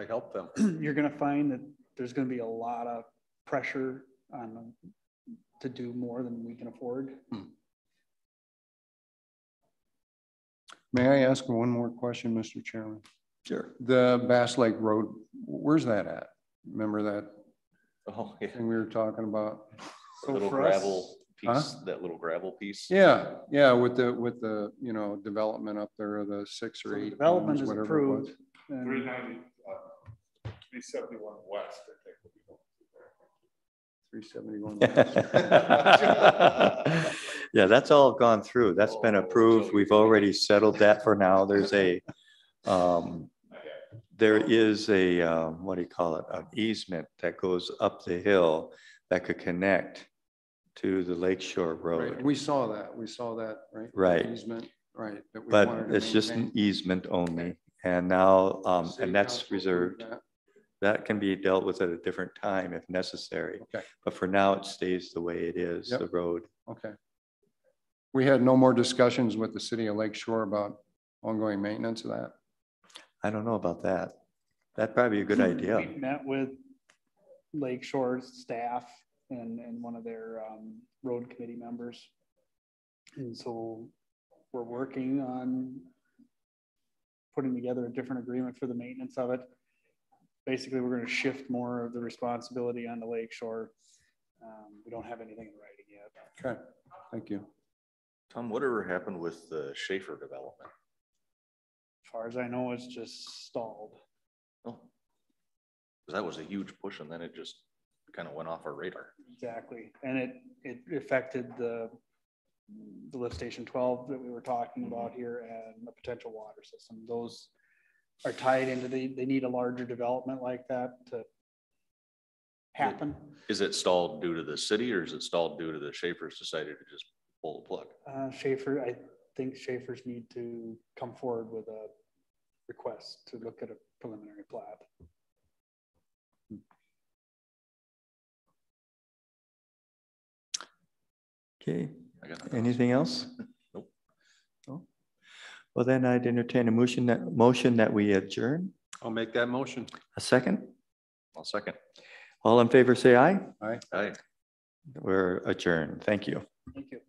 Speaker 2: help them.
Speaker 4: You're going to find that there's going to be a lot of pressure on them to do more than we can afford.
Speaker 5: May I ask one more question, Mr. Chairman?
Speaker 1: Sure.
Speaker 5: The Bass Lake Road, where's that at? Remember that thing we were talking about?
Speaker 3: So little gravel piece, that little gravel piece.
Speaker 5: Yeah, with the you know, development up there of the 6 or 8
Speaker 4: development
Speaker 5: homes,
Speaker 4: is
Speaker 5: whatever
Speaker 4: approved.
Speaker 11: 390, 371 west, I think will be going to
Speaker 5: 371.
Speaker 1: Yeah, that's all gone through. That's been approved. We've already settled that for now. There's a there is a what do you call it, an easement that goes up the hill that could connect to the Lakeshore Road.
Speaker 5: Right. We saw that, right?
Speaker 1: Right.
Speaker 5: Easement, right. That we
Speaker 1: but
Speaker 5: wanted to
Speaker 1: it's just an
Speaker 5: maintain.
Speaker 1: easement only. And now
Speaker 5: City
Speaker 1: and that's
Speaker 5: Council
Speaker 1: reserved.
Speaker 5: approved
Speaker 1: That can be dealt with at a different time if necessary.
Speaker 5: Okay.
Speaker 1: But for now, it stays the way it is,
Speaker 5: Yep.
Speaker 1: the road.
Speaker 5: Okay. We had no more discussions with the city of Lake Shore about ongoing maintenance of that.
Speaker 1: I don't know about that. That'd probably be a good idea.
Speaker 4: We met with Lake Shore staff and one of their road committee members. And so we're working on putting together a different agreement for the maintenance of it. Basically, we're going to shift more of the responsibility on the Lake Shore. We don't have anything in writing yet.
Speaker 5: Okay, thank you.
Speaker 3: Tom, whatever happened with the Schaefer development?
Speaker 4: As far as I know, it's just stalled.
Speaker 3: Oh, that was a huge push, and then it just kind of went off our radar.
Speaker 4: Exactly, and it affected the lift station 12 that we were talking about here and the potential water system. Those are tied into they need a larger development like that to happen.
Speaker 3: Is it stalled due to the city, or is it stalled due to the Schaefer's decided to just pull the plug?
Speaker 4: Schaefer, I think Schaefer's need to come forward with a request to look at a preliminary plat.
Speaker 1: Okay, anything else?
Speaker 3: Nope.
Speaker 1: No? Well, then I'd entertain a motion that we adjourn.
Speaker 2: I'll make that motion.
Speaker 1: A second?
Speaker 3: I'll second.
Speaker 1: All in favor, say aye.
Speaker 5: Aye.
Speaker 3: Aye.
Speaker 1: We're adjourned. Thank you.
Speaker 4: Thank you.